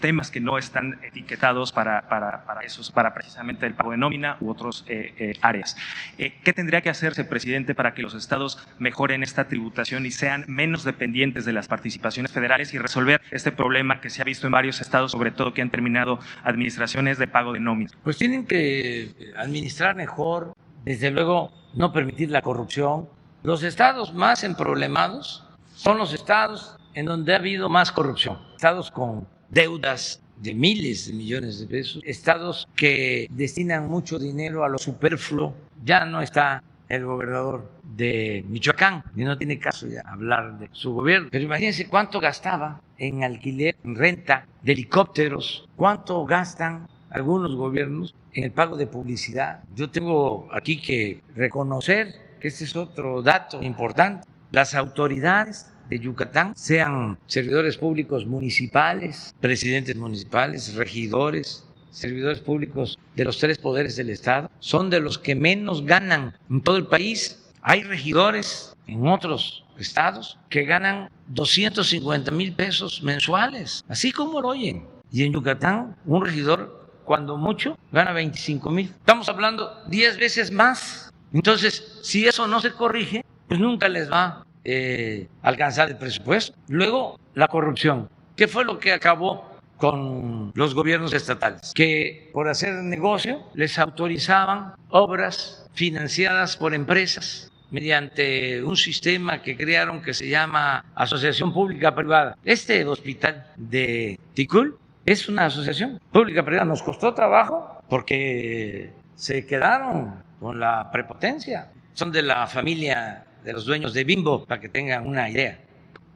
temas que no están etiquetados para precisamente el pago de nómina u otros áreas. ¿Qué tendría que hacerse, presidente, para que los estados mejoren esta tributación y sean menos dependientes de las participaciones federales y resolver este problema que se ha visto en varios estados, sobre todo que han terminado administraciones de pago de nómina? Pues tienen que administrar mejor, desde luego no permitir la corrupción. Los estados más emproblemados son los estados en donde ha habido más corrupción, estados con deudas de miles de millones de pesos, estados que destinan mucho dinero a lo superfluo. Ya no está el gobernador de Michoacán, y no tiene caso ya hablar de su gobierno, pero imagínense cuánto gastaba en alquiler, en renta de helicópteros, cuánto gastan algunos gobiernos en el pago de publicidad. Yo tengo aquí que reconocer que este es otro dato importante. Las autoridades de Yucatán, sean servidores públicos municipales, presidentes municipales, regidores, servidores públicos de los 3 poderes del Estado, son de los que menos ganan en todo el país. Hay regidores en otros estados que ganan 250,000 pesos mensuales, así como lo oyen. Y en Yucatán, un regidor, cuando mucho, gana 25,000. Estamos hablando 10 veces más. Entonces, si eso no se corrige, pues nunca les va a alcanzar el presupuesto. Luego, la corrupción. ¿Qué fue lo que acabó con los gobiernos estatales? Que por hacer negocio les autorizaban obras financiadas por empresas mediante un sistema que crearon que se llama Asociación Pública Privada. Este hospital de Ticul es una asociación pública privada. Nos costó trabajo porque se quedaron con la prepotencia. Son de la familia de los dueños de Bimbo, para que tengan una idea.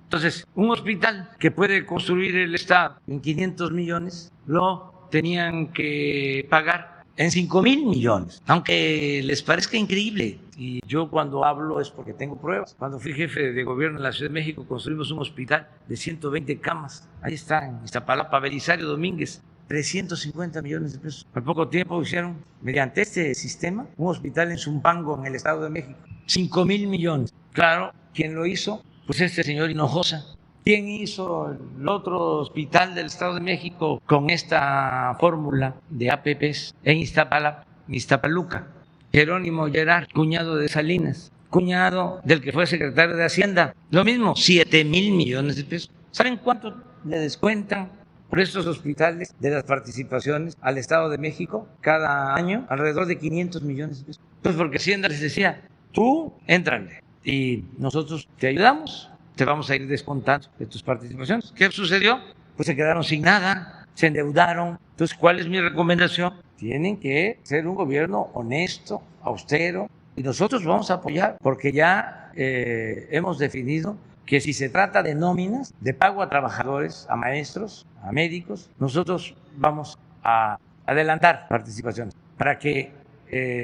Entonces, un hospital que puede construir el Estado en 500 millones, lo tenían que pagar en 5,000 millones, aunque les parezca increíble. Y yo cuando hablo es porque tengo pruebas. Cuando fui jefe de gobierno en la Ciudad de México, construimos un hospital de 120 camas. Ahí está, en Iztapalapa, Belisario Domínguez, 350 millones de pesos. Al poco tiempo hicieron, mediante este sistema, un hospital en Zumpango, en el Estado de México, 5,000 millones. Claro, ¿quién lo hizo? Pues este señor Hinojosa. ¿Quién hizo el otro hospital del Estado de México con esta fórmula de APPs en Iztapalapa, Iztapaluca? Jerónimo Gerard, cuñado de Salinas, cuñado del que fue secretario de Hacienda. Lo mismo, 7,000 millones de pesos. ¿Saben cuánto le descuentan por estos hospitales de las participaciones al Estado de México cada año alrededor de 500 millones de pesos. Pues porque Hacienda les decía, tú éntrale y nosotros te ayudamos, te vamos a ir descontando de tus participaciones. ¿Qué sucedió? Pues se quedaron sin nada, se endeudaron. Entonces, ¿cuál es mi recomendación? Tienen que ser un gobierno honesto, austero, y nosotros vamos a apoyar porque ya hemos definido que si se trata de nóminas, de pago a trabajadores, a maestros, a médicos, nosotros vamos a adelantar participaciones para que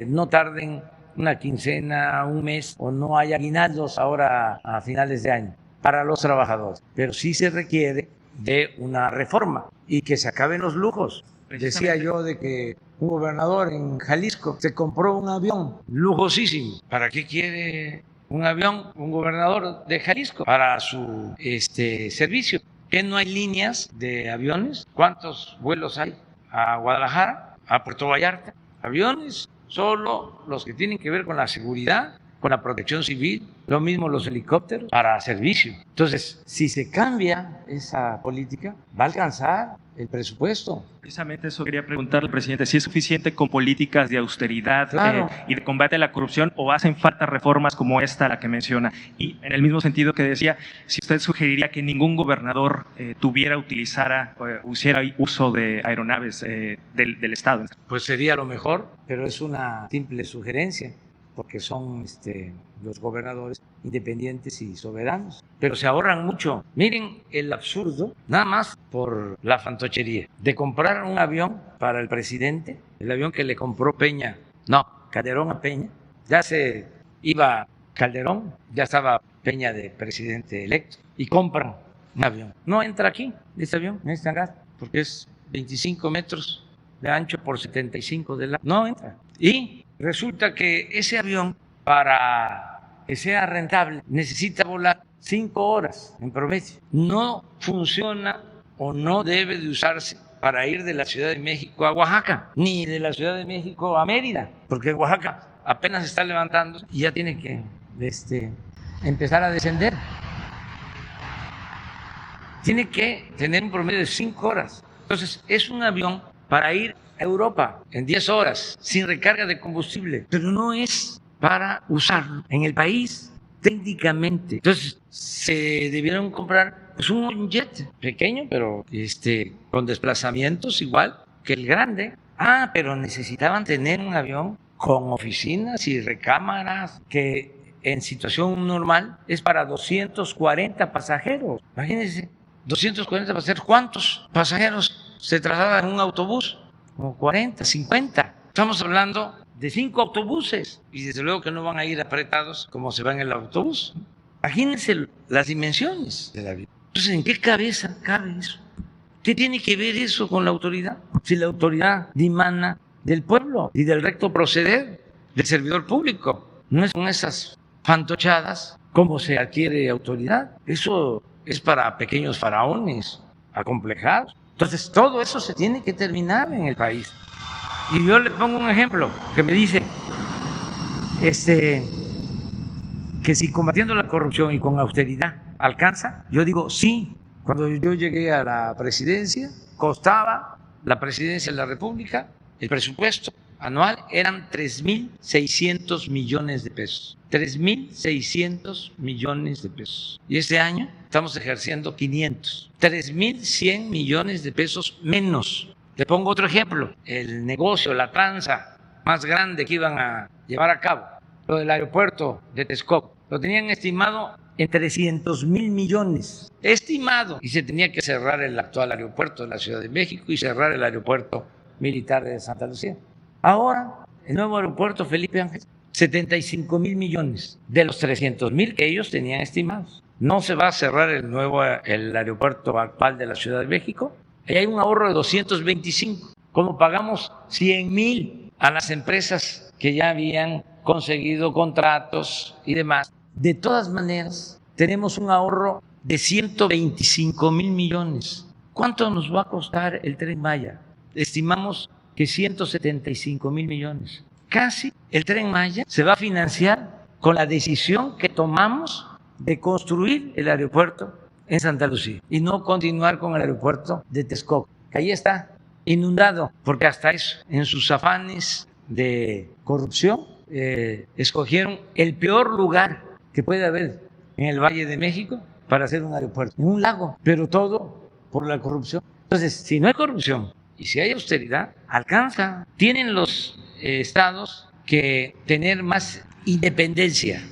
no tarden una quincena, un mes, o no haya aguinaldos ahora a finales de año para los trabajadores. Pero sí se requiere de una reforma y que se acaben los lujos. Decía yo de que un gobernador en Jalisco se compró un avión lujosísimo. ¿Para qué quiere un avión un gobernador de Jalisco? Para su servicio. ¿Que no hay líneas de aviones? ¿Cuántos vuelos hay a Guadalajara, a Puerto Vallarta? Aviones, solo los que tienen que ver con la seguridad, con la protección civil, lo mismo los helicópteros para servicio. Entonces, si se cambia esa política, va a alcanzar el presupuesto. Precisamente eso quería preguntarle, presidente, si es suficiente con políticas de austeridad y de combate a la corrupción, o hacen falta reformas como esta, la que menciona. Y en el mismo sentido que decía, si usted sugeriría que ningún gobernador hiciera uso de aeronaves del Estado. Pues sería lo mejor, pero es una simple sugerencia, porque son los gobernadores independientes y soberanos, pero se ahorran mucho. Miren el absurdo, nada más por la fantochería, de comprar un avión para el presidente, el avión que le compró Calderón a Peña. Ya se iba Calderón, ya estaba Peña de presidente electo, y compran un avión. No entra aquí, este avión, en este hangar, porque es 25 metros de ancho por 75 de largo. No entra. Y resulta que ese avión, para que sea rentable, necesita volar 5 horas en promedio. No funciona o no debe de usarse para ir de la Ciudad de México a Oaxaca, ni de la Ciudad de México a Mérida, porque Oaxaca apenas está levantando y ya tiene que empezar a descender. Tiene que tener un promedio de 5 horas. Entonces, es un avión para ir a Europa en 10 horas, sin recarga de combustible, pero no es para usarlo en el país técnicamente. Entonces, se debieron comprar un jet pequeño, pero con desplazamientos igual que el grande. Pero necesitaban tener un avión con oficinas y recámaras que en situación normal es para 240 pasajeros. Imagínense, 240 pasajeros. ¿Cuántos pasajeros se trasladan en un autobús? Como 40, 50. Estamos hablando de 5 autobuses y desde luego que no van a ir apretados como se va en el autobús. Imagínense las dimensiones del avión. Entonces, ¿en qué cabeza cabe eso? ¿Qué tiene que ver eso con la autoridad? Si la autoridad dimana del pueblo y del recto proceder del servidor público, no es con esas fantochadas cómo se adquiere autoridad. Eso es para pequeños faraones acomplejados. Entonces, todo eso se tiene que terminar en el país. Y yo le pongo un ejemplo que me dice que si combatiendo la corrupción y con austeridad alcanza, yo digo sí. Cuando yo llegué a la presidencia, costaba la presidencia de la República, el presupuesto anual eran 3.600 millones de pesos. 3.600 millones de pesos. Y este año estamos ejerciendo 500. 3.100 millones de pesos menos. Le pongo otro ejemplo. El negocio, la tranza más grande que iban a llevar a cabo, lo del aeropuerto de Texcoco, lo tenían estimado en 300,000 millones. Estimado. Y se tenía que cerrar el actual aeropuerto de la Ciudad de México y cerrar el aeropuerto militar de Santa Lucía. Ahora, el nuevo aeropuerto Felipe Ángeles, 75,000 millones de los 300,000 que ellos tenían estimados. No se va a cerrar el aeropuerto actual de la Ciudad de México. Ahí hay un ahorro de 225. Como pagamos 100,000 a las empresas que ya habían conseguido contratos y demás, de todas maneras tenemos un ahorro de 125,000 millones. ¿Cuánto nos va a costar el Tren Maya? Estimamos que 175,000 millones. Casi el Tren Maya se va a financiar con la decisión que tomamos de construir el aeropuerto en Santa Lucía y no continuar con el aeropuerto de Texcoco, que ahí está inundado, porque hasta eso, en sus afanes de corrupción, escogieron el peor lugar que puede haber en el Valle de México para hacer un aeropuerto, en un lago, pero todo por la corrupción. Entonces, si no hay corrupción y si hay austeridad, alcanza. Tienen los estados que tener más independencia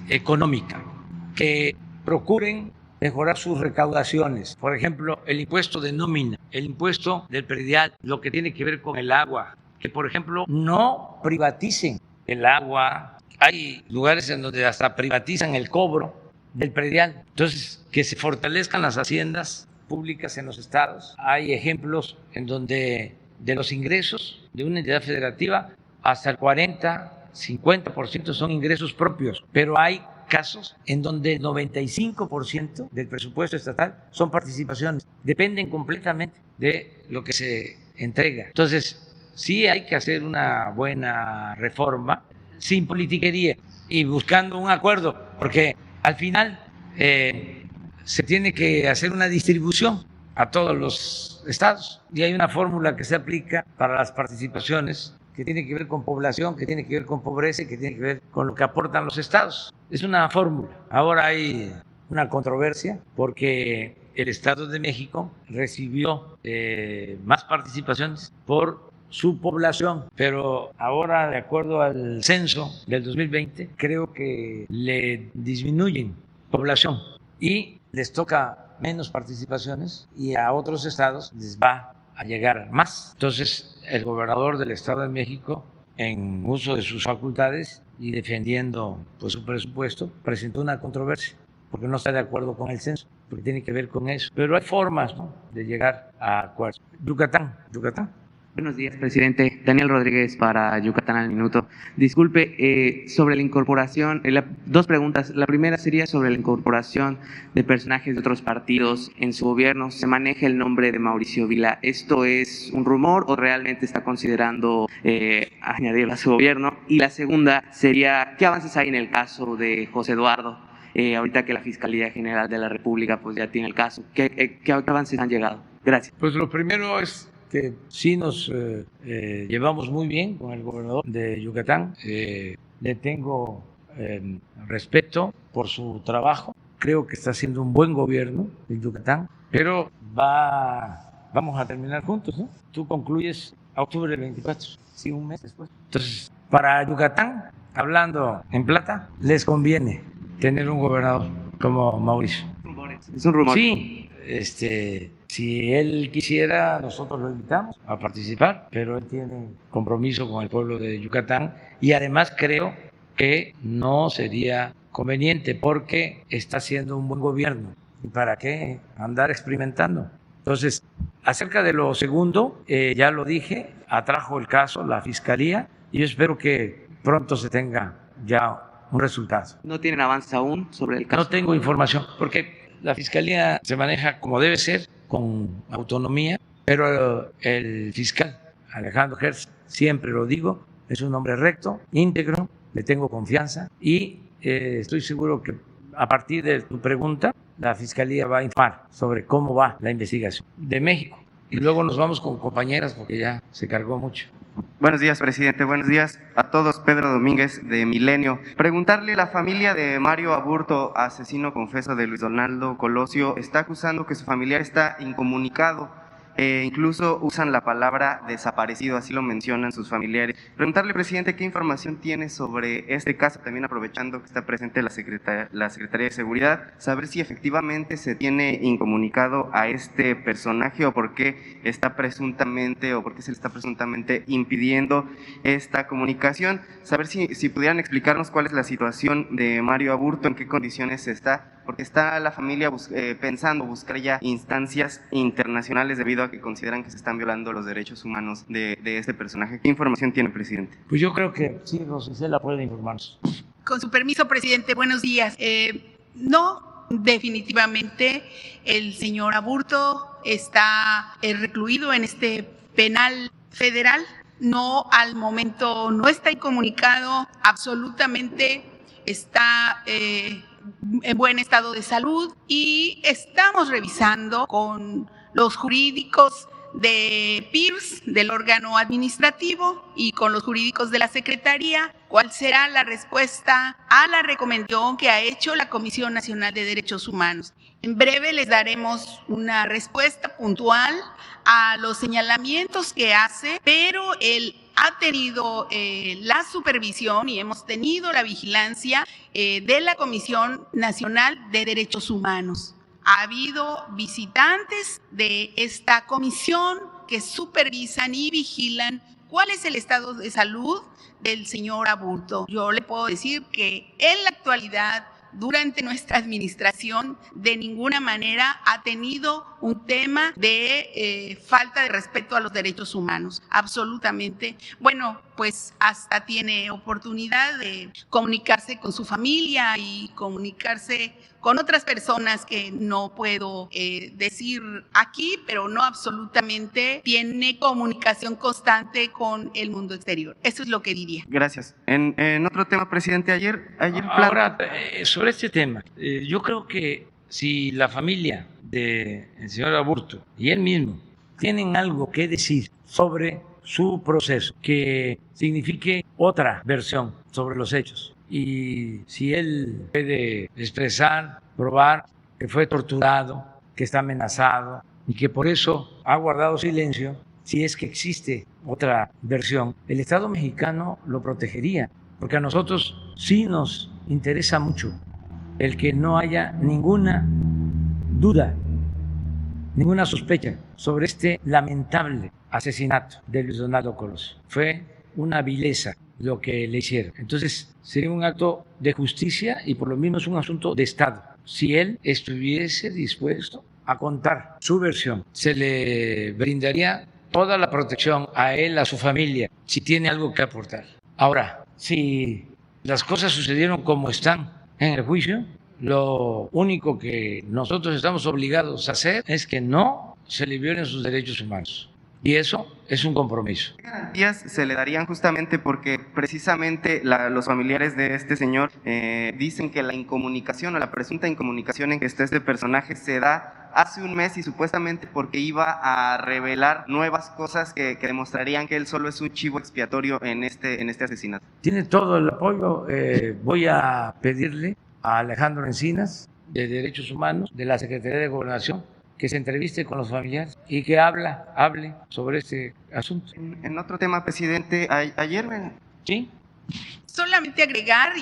económica, que procuren mejorar sus recaudaciones. Por ejemplo, el impuesto de nómina, el impuesto del predial, lo que tiene que ver con el agua, que por ejemplo no privaticen el agua. Hay lugares en donde hasta privatizan el cobro del predial. Entonces, que se fortalezcan las haciendas públicas en los estados. Hay ejemplos en donde de los ingresos de una entidad federativa hasta el 40-50% son ingresos propios, pero hay casos en donde el 95% del presupuesto estatal son participaciones, dependen completamente de lo que se entrega. Entonces, sí hay que hacer una buena reforma sin politiquería y buscando un acuerdo, porque al final se tiene que hacer una distribución a todos los estados y hay una fórmula que se aplica para las participaciones que tiene que ver con población, que tiene que ver con pobreza y que tiene que ver con lo que aportan los estados. Es una fórmula. Ahora hay una controversia porque el Estado de México recibió más participaciones por su población, pero ahora, de acuerdo al censo del 2020, creo que le disminuyen población y les toca menos participaciones y a otros estados les va a llegar más. Entonces, el gobernador del Estado de México, en uso de sus facultades y defendiendo pues, su presupuesto, presentó una controversia porque no está de acuerdo con el censo, porque tiene que ver con eso. Pero hay formas, ¿no?, de llegar a acuerdos. Yucatán. Buenos días, presidente. Daniel Rodríguez para Yucatán al Minuto. Disculpe, sobre la incorporación, dos preguntas. La primera sería sobre la incorporación de personajes de otros partidos en su gobierno. ¿Se maneja el nombre de Mauricio Vila? ¿Esto es un rumor o realmente está considerando añadirlo a su gobierno? Y la segunda sería, ¿qué avances hay en el caso de José Eduardo? Ahorita que la Fiscalía General de la República pues ya tiene el caso. ¿Qué avances han llegado? Gracias. Pues lo primero es que sí nos llevamos muy bien con el gobernador de Yucatán. Le tengo respeto por su trabajo. Creo que está haciendo un buen gobierno en Yucatán, pero vamos a terminar juntos, ¿no? Tú concluyes a octubre del 24, sí, un mes después. Entonces, para Yucatán, hablando en plata, les conviene tener un gobernador como Mauricio. Es un rumor. Sí, si él quisiera, nosotros lo invitamos a participar, pero él tiene compromiso con el pueblo de Yucatán y además creo que no sería conveniente porque está haciendo un buen gobierno. ¿Y para qué andar experimentando? Entonces, acerca de lo segundo, ya lo dije, atrajo el caso la Fiscalía y yo espero que pronto se tenga ya un resultado. ¿No tienen avance aún sobre el caso? No tengo información porque la Fiscalía se maneja como debe ser, con autonomía, pero el fiscal Alejandro Gertz, siempre lo digo, es un hombre recto, íntegro, le tengo confianza y estoy seguro que a partir de tu pregunta la Fiscalía va a informar sobre cómo va la investigación de México y luego nos vamos con compañeras porque ya se cargó mucho. Buenos días, presidente. Buenos días a todos. Pedro Domínguez, de Milenio. Preguntarle, la familia de Mario Aburto, asesino confeso de Luis Donaldo Colosio, está acusando que su familiar está incomunicado. Incluso usan la palabra desaparecido, así lo mencionan sus familiares. Preguntarle, presidente, ¿qué información tiene sobre este caso? También aprovechando que está presente la Secretaría de Seguridad, saber si efectivamente se tiene incomunicado a este personaje o por qué está presuntamente o por qué se le está presuntamente impidiendo esta comunicación. Saber si pudieran explicarnos cuál es la situación de Mario Aburto, en qué condiciones está, porque está la familia pensando buscar ya instancias internacionales debido a que consideran que se están violando los derechos humanos de este personaje. ¿Qué información tiene, presidente? Pues yo creo que sí, Rosicela puede informarnos. Con su permiso, presidente, buenos días. No, definitivamente el señor Aburto está recluido en este penal federal. No, al momento no está incomunicado, absolutamente está en buen estado de salud, y estamos revisando con los jurídicos de PIRS, del órgano administrativo, y con los jurídicos de la Secretaría, cuál será la respuesta a la recomendación que ha hecho la Comisión Nacional de Derechos Humanos. En breve les daremos una respuesta puntual a los señalamientos que hace, pero él ha tenido la supervisión y hemos tenido la vigilancia de la Comisión Nacional de Derechos Humanos. Ha habido visitantes de esta comisión que supervisan y vigilan cuál es el estado de salud del señor Aburto. Yo le puedo decir que en la actualidad, durante nuestra administración, de ninguna manera ha tenido un tema de falta de respeto a los derechos humanos. Absolutamente. Bueno, pues hasta tiene oportunidad de comunicarse con su familia y comunicarse con otras personas que no puedo decir aquí, pero no absolutamente tiene comunicación constante con el mundo exterior. Eso es lo que diría. Gracias. En otro tema, presidente, ayer Ahora, sobre este tema, yo creo que si la familia del señor Aburto y él mismo tienen algo que decir sobre su proceso, que signifique otra versión sobre los hechos, y si él puede expresar, probar que fue torturado, que está amenazado y que por eso ha guardado silencio, si es que existe otra versión, el Estado mexicano lo protegería, porque a nosotros sí nos interesa mucho el que no haya ninguna duda, ninguna sospecha sobre este lamentable asesinato de Luis Donaldo Colosio. Fue una vileza lo que le hicieron. Entonces, sería un acto de justicia y por lo mismo es un asunto de Estado. Si él estuviese dispuesto a contar su versión, se le brindaría toda la protección a él, a su familia, si tiene algo que aportar. Ahora, si las cosas sucedieron como están en el juicio, lo único que nosotros estamos obligados a hacer es que no se le violen sus derechos humanos. Y eso es un compromiso. ¿Qué garantías se le darían justamente porque precisamente los familiares de este señor dicen que la incomunicación o la presunta incomunicación en que está este personaje se da hace un mes y supuestamente porque iba a revelar nuevas cosas que demostrarían que él solo es un chivo expiatorio en este asesinato? Tiene todo el apoyo. Voy a pedirle a Alejandro Encinas, de Derechos Humanos, de la Secretaría de Gobernación, que se entreviste con los familiares y que hable sobre este asunto. En otro tema, presidente, ayer me... ¿Sí? Solamente agregar,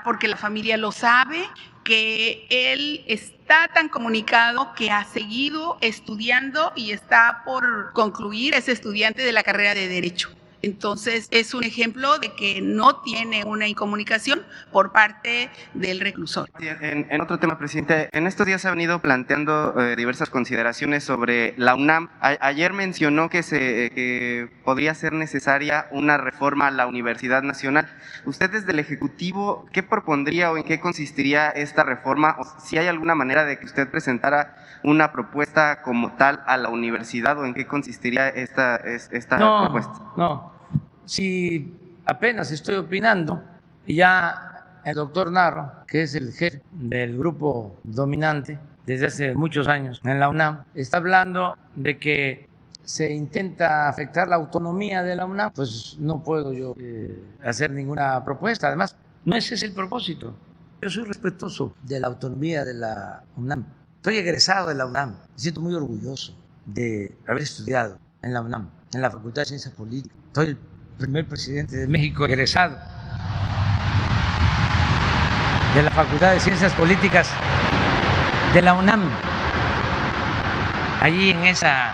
porque la familia lo sabe, que él está tan comunicado que ha seguido estudiando y está por concluir, es estudiante de la carrera de Derecho. Entonces, es un ejemplo de que no tiene una incomunicación por parte del reclusor. En otro tema, presidente, en estos días se han venido planteando diversas consideraciones sobre la UNAM. Ayer mencionó que podría ser necesaria una reforma a la Universidad Nacional. ¿Usted desde el Ejecutivo qué propondría o en qué consistiría esta reforma? O si hay alguna manera de que usted presentara una propuesta como tal a la universidad o en qué consistiría esta propuesta. No, si apenas estoy opinando y ya el doctor Narro, que es el jefe del grupo dominante desde hace muchos años en la UNAM, está hablando de que se intenta afectar la autonomía de la UNAM, pues no puedo yo hacer ninguna propuesta. Además, no ese es el propósito. Yo soy respetuoso de la autonomía de la UNAM. Soy egresado de la UNAM. Me siento muy orgulloso de haber estudiado en la UNAM, en la Facultad de Ciencias Políticas. Soy el primer presidente de México egresado de la Facultad de Ciencias Políticas de la UNAM. Allí en esa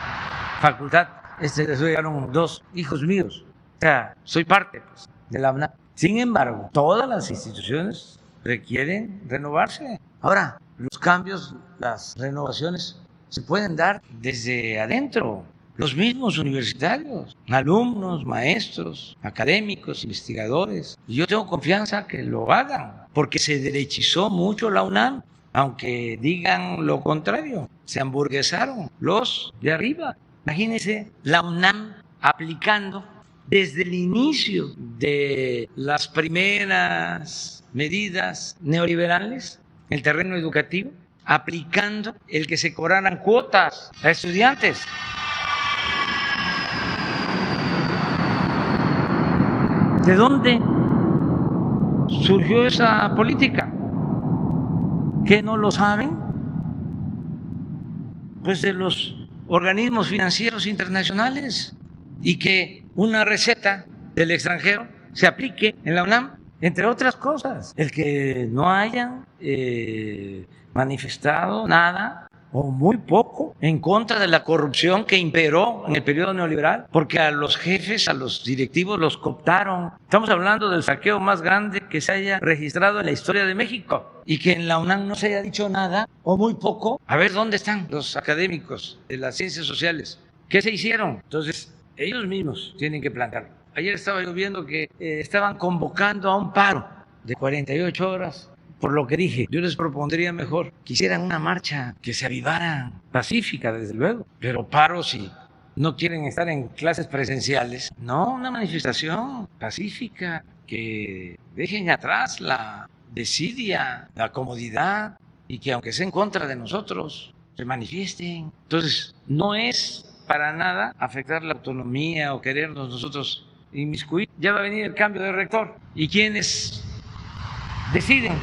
facultad estudiaron 2 hijos míos. O sea, soy parte pues, de la UNAM. Sin embargo, todas las instituciones requieren renovarse. Ahora, los cambios, las renovaciones se pueden dar desde adentro. Los mismos universitarios, alumnos, maestros, académicos, investigadores. Y yo tengo confianza que lo hagan, porque se derechizó mucho la UNAM, aunque digan lo contrario. Se hamburguesaron los de arriba. Imagínense la UNAM aplicando desde el inicio de las primeras medidas neoliberales el terreno educativo, aplicando el que se cobraran cuotas a estudiantes. ¿De dónde surgió esa política? ¿Que no lo saben? Pues de los organismos financieros internacionales, y que una receta del extranjero se aplique en la UNAM, entre otras cosas. El que no hayan manifestado nada o muy poco en contra de la corrupción que imperó en el periodo neoliberal, porque a los jefes, a los directivos los cooptaron. Estamos hablando del saqueo más grande que se haya registrado en la historia de México, y que en la UNAM no se haya dicho nada o muy poco. A ver, ¿dónde están los académicos de las ciencias sociales? ¿Qué se hicieron? Entonces, ellos mismos tienen que plantearlo. Ayer estaba yo viendo que estaban convocando a un paro de 48 horas. Por lo que dije, yo les propondría mejor que hicieran una marcha, que se avivaran, pacífica desde luego, pero paro si no quieren estar en clases presenciales. No, una manifestación pacífica, que dejen atrás la desidia, la comodidad, y que aunque sea en contra de nosotros, se manifiesten. Entonces, no es para nada afectar la autonomía o querernos nosotros inmiscuir. Ya va a venir el cambio de rector, y quienes deciden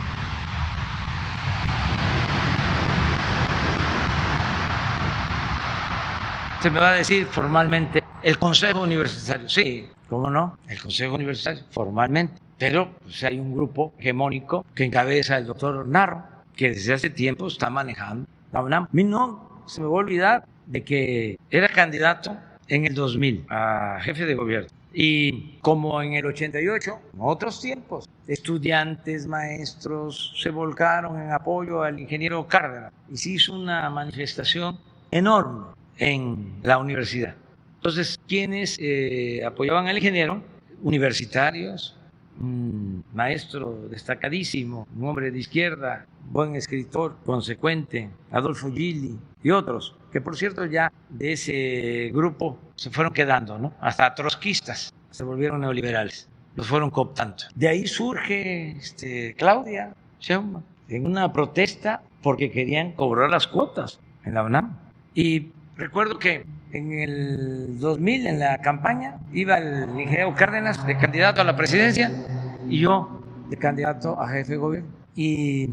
se me va a decir formalmente el Consejo Universitario. Sí, ¿cómo no? El Consejo Universitario, formalmente. Pero pues, hay un grupo hegemónico que encabeza el doctor Narro, que desde hace tiempo está manejando la UNAM. A mí no se me va a olvidar de que era candidato en el 2000 a jefe de gobierno. Y como en el 88, en otros tiempos, estudiantes, maestros se volcaron en apoyo al ingeniero Cárdenas, y se hizo una manifestación enorme en la universidad. Entonces, quienes apoyaban al ingeniero, universitarios, un maestro destacadísimo, un hombre de izquierda, buen escritor, consecuente, Adolfo Gili y otros, que por cierto ya de ese grupo se fueron quedando, ¿no? Hasta trotskistas se volvieron neoliberales, los fueron cooptando. De ahí surge Claudia Sheinbaum en una protesta porque querían cobrar las cuotas en la UNAM. Y recuerdo que en el 2000, en la campaña, iba el ingeniero Cárdenas de candidato a la presidencia y yo de candidato a jefe de gobierno. Y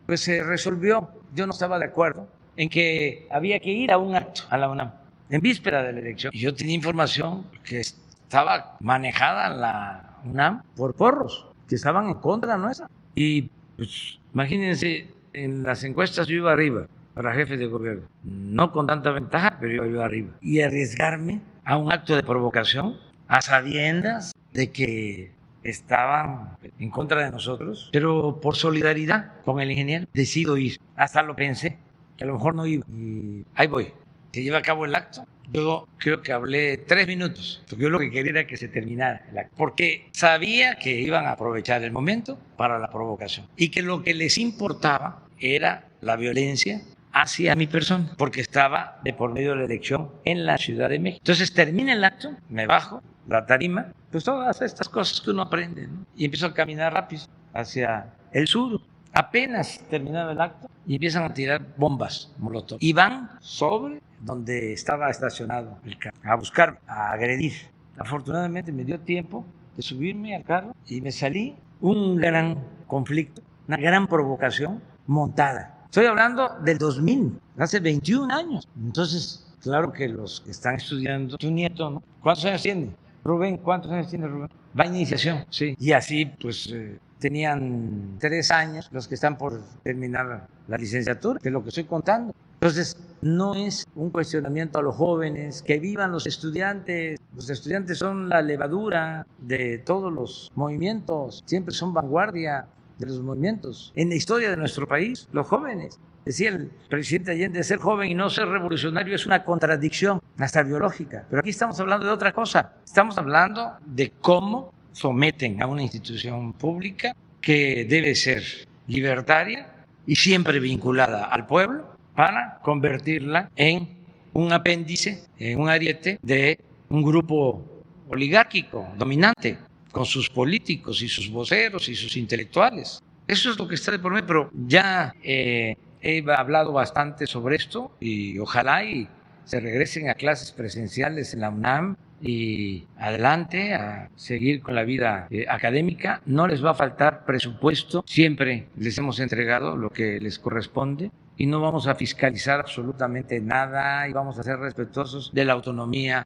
pues se resolvió, yo no estaba de acuerdo, en que había que ir a un acto a la UNAM en víspera de la elección. Y yo tenía información que estaba manejada la UNAM por porros, que estaban en contra nuestra. Y pues imagínense, en las encuestas yo iba arriba para jefe de gobierno, no con tanta ventaja, pero yo arriba. Y arriesgarme a un acto de provocación a sabiendas de que estaban en contra de nosotros, pero por solidaridad con el ingeniero decido ir. Hasta lo pensé, que a lo mejor no iba. Y ahí voy. Se lleva a cabo el acto. Yo creo que hablé 3 minutos, porque yo lo que quería era que se terminara el acto, porque sabía que iban a aprovechar el momento para la provocación y que lo que les importaba era la violencia hacia mi persona, porque estaba de por medio de la elección en la Ciudad de México. Entonces termina el acto, me bajo la tarima, pues todas estas cosas que uno aprende, ¿no? Y empiezo a caminar rápido hacia el sur. Apenas terminaba el acto y empiezan a tirar bombas molotov y van sobre donde estaba estacionado el carro a buscar, a agredir. Afortunadamente me dio tiempo de subirme al carro y me salí. Un gran conflicto, una gran provocación montada. Estoy hablando del 2000, hace 21 años. Entonces, claro que los que están estudiando, tu nieto, ¿no? ¿Cuántos años tiene? Rubén, ¿cuántos años tiene Rubén? Va a iniciación, sí. Y así, pues, tenían 3 años los que están por terminar la licenciatura, que es lo que estoy contando. Entonces, no es un cuestionamiento a los jóvenes, que vivan los estudiantes. Los estudiantes son la levadura de todos los movimientos, siempre son vanguardia de los movimientos. En la historia de nuestro país, los jóvenes, decía el presidente Allende, ser joven y no ser revolucionario es una contradicción hasta biológica. Pero aquí estamos hablando de otra cosa. Estamos hablando de cómo someten a una institución pública que debe ser libertaria y siempre vinculada al pueblo para convertirla en un apéndice, en un ariete de un grupo oligárquico dominante, con sus políticos y sus voceros y sus intelectuales. Eso es lo que está de por medio, pero ya he hablado bastante sobre esto y ojalá y se regresen a clases presenciales en la UNAM y adelante a seguir con la vida académica. No les va a faltar presupuesto, siempre les hemos entregado lo que les corresponde y no vamos a fiscalizar absolutamente nada y vamos a ser respetuosos de la autonomía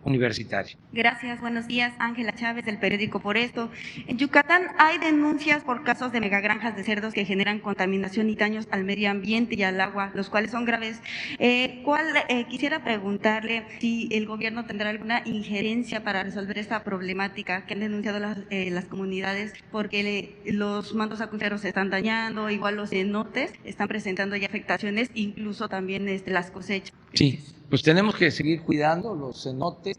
universitaria. Gracias, buenos días. Ángela Chávez, del periódico Por Esto. En Yucatán hay denuncias por casos de megagranjas de cerdos que generan contaminación y daños al medio ambiente y al agua, los cuales son graves. Quisiera preguntarle si el gobierno tendrá alguna injerencia para resolver esta problemática que han denunciado las comunidades, porque los mantos acuíferos se están dañando, igual los cenotes están presentando ya afectaciones, incluso también las cosechas. Sí, pues tenemos que seguir cuidando los cenotes,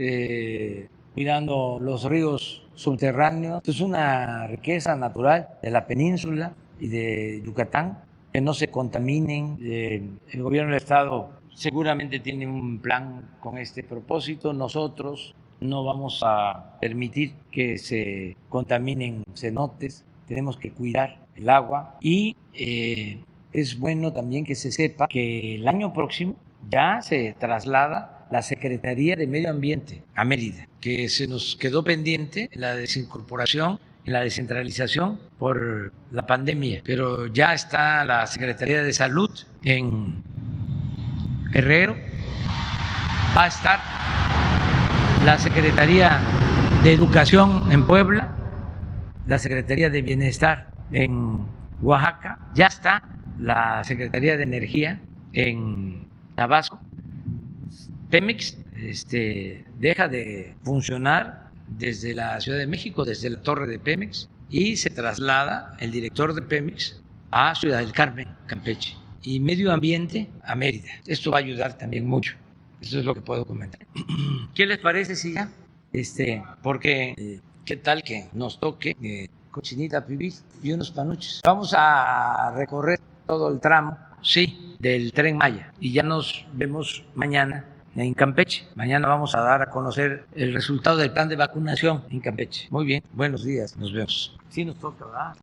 cuidando los ríos subterráneos. Es una riqueza natural de la península y de Yucatán, que no se contaminen. El gobierno del estado seguramente tiene un plan con este propósito. Nosotros no vamos a permitir que se contaminen cenotes. Tenemos que cuidar el agua y es bueno también que se sepa que el año próximo ya se traslada la Secretaría de Medio Ambiente a Mérida, que se nos quedó pendiente la desincorporación, la descentralización por la pandemia, pero ya está la Secretaría de Salud en Guerrero, va a estar la Secretaría de Educación en Puebla, la Secretaría de Bienestar en Oaxaca, ya está la Secretaría de Energía en Tabasco. Pemex deja de funcionar desde la Ciudad de México, desde la torre de Pemex, y se traslada el director de Pemex a Ciudad del Carmen, Campeche, y Medio Ambiente a Mérida. Esto va a ayudar también mucho. Eso es lo que puedo comentar. ¿Qué les parece si ya? Porque qué tal que nos toque cochinita pibil y unos panuchos. Vamos a recorrer todo el tramo, sí, del Tren Maya, y ya nos vemos mañana en Campeche. Mañana vamos a dar a conocer el resultado del plan de vacunación en Campeche. Muy bien, buenos días, nos vemos. Sí nos toca, ¿verdad?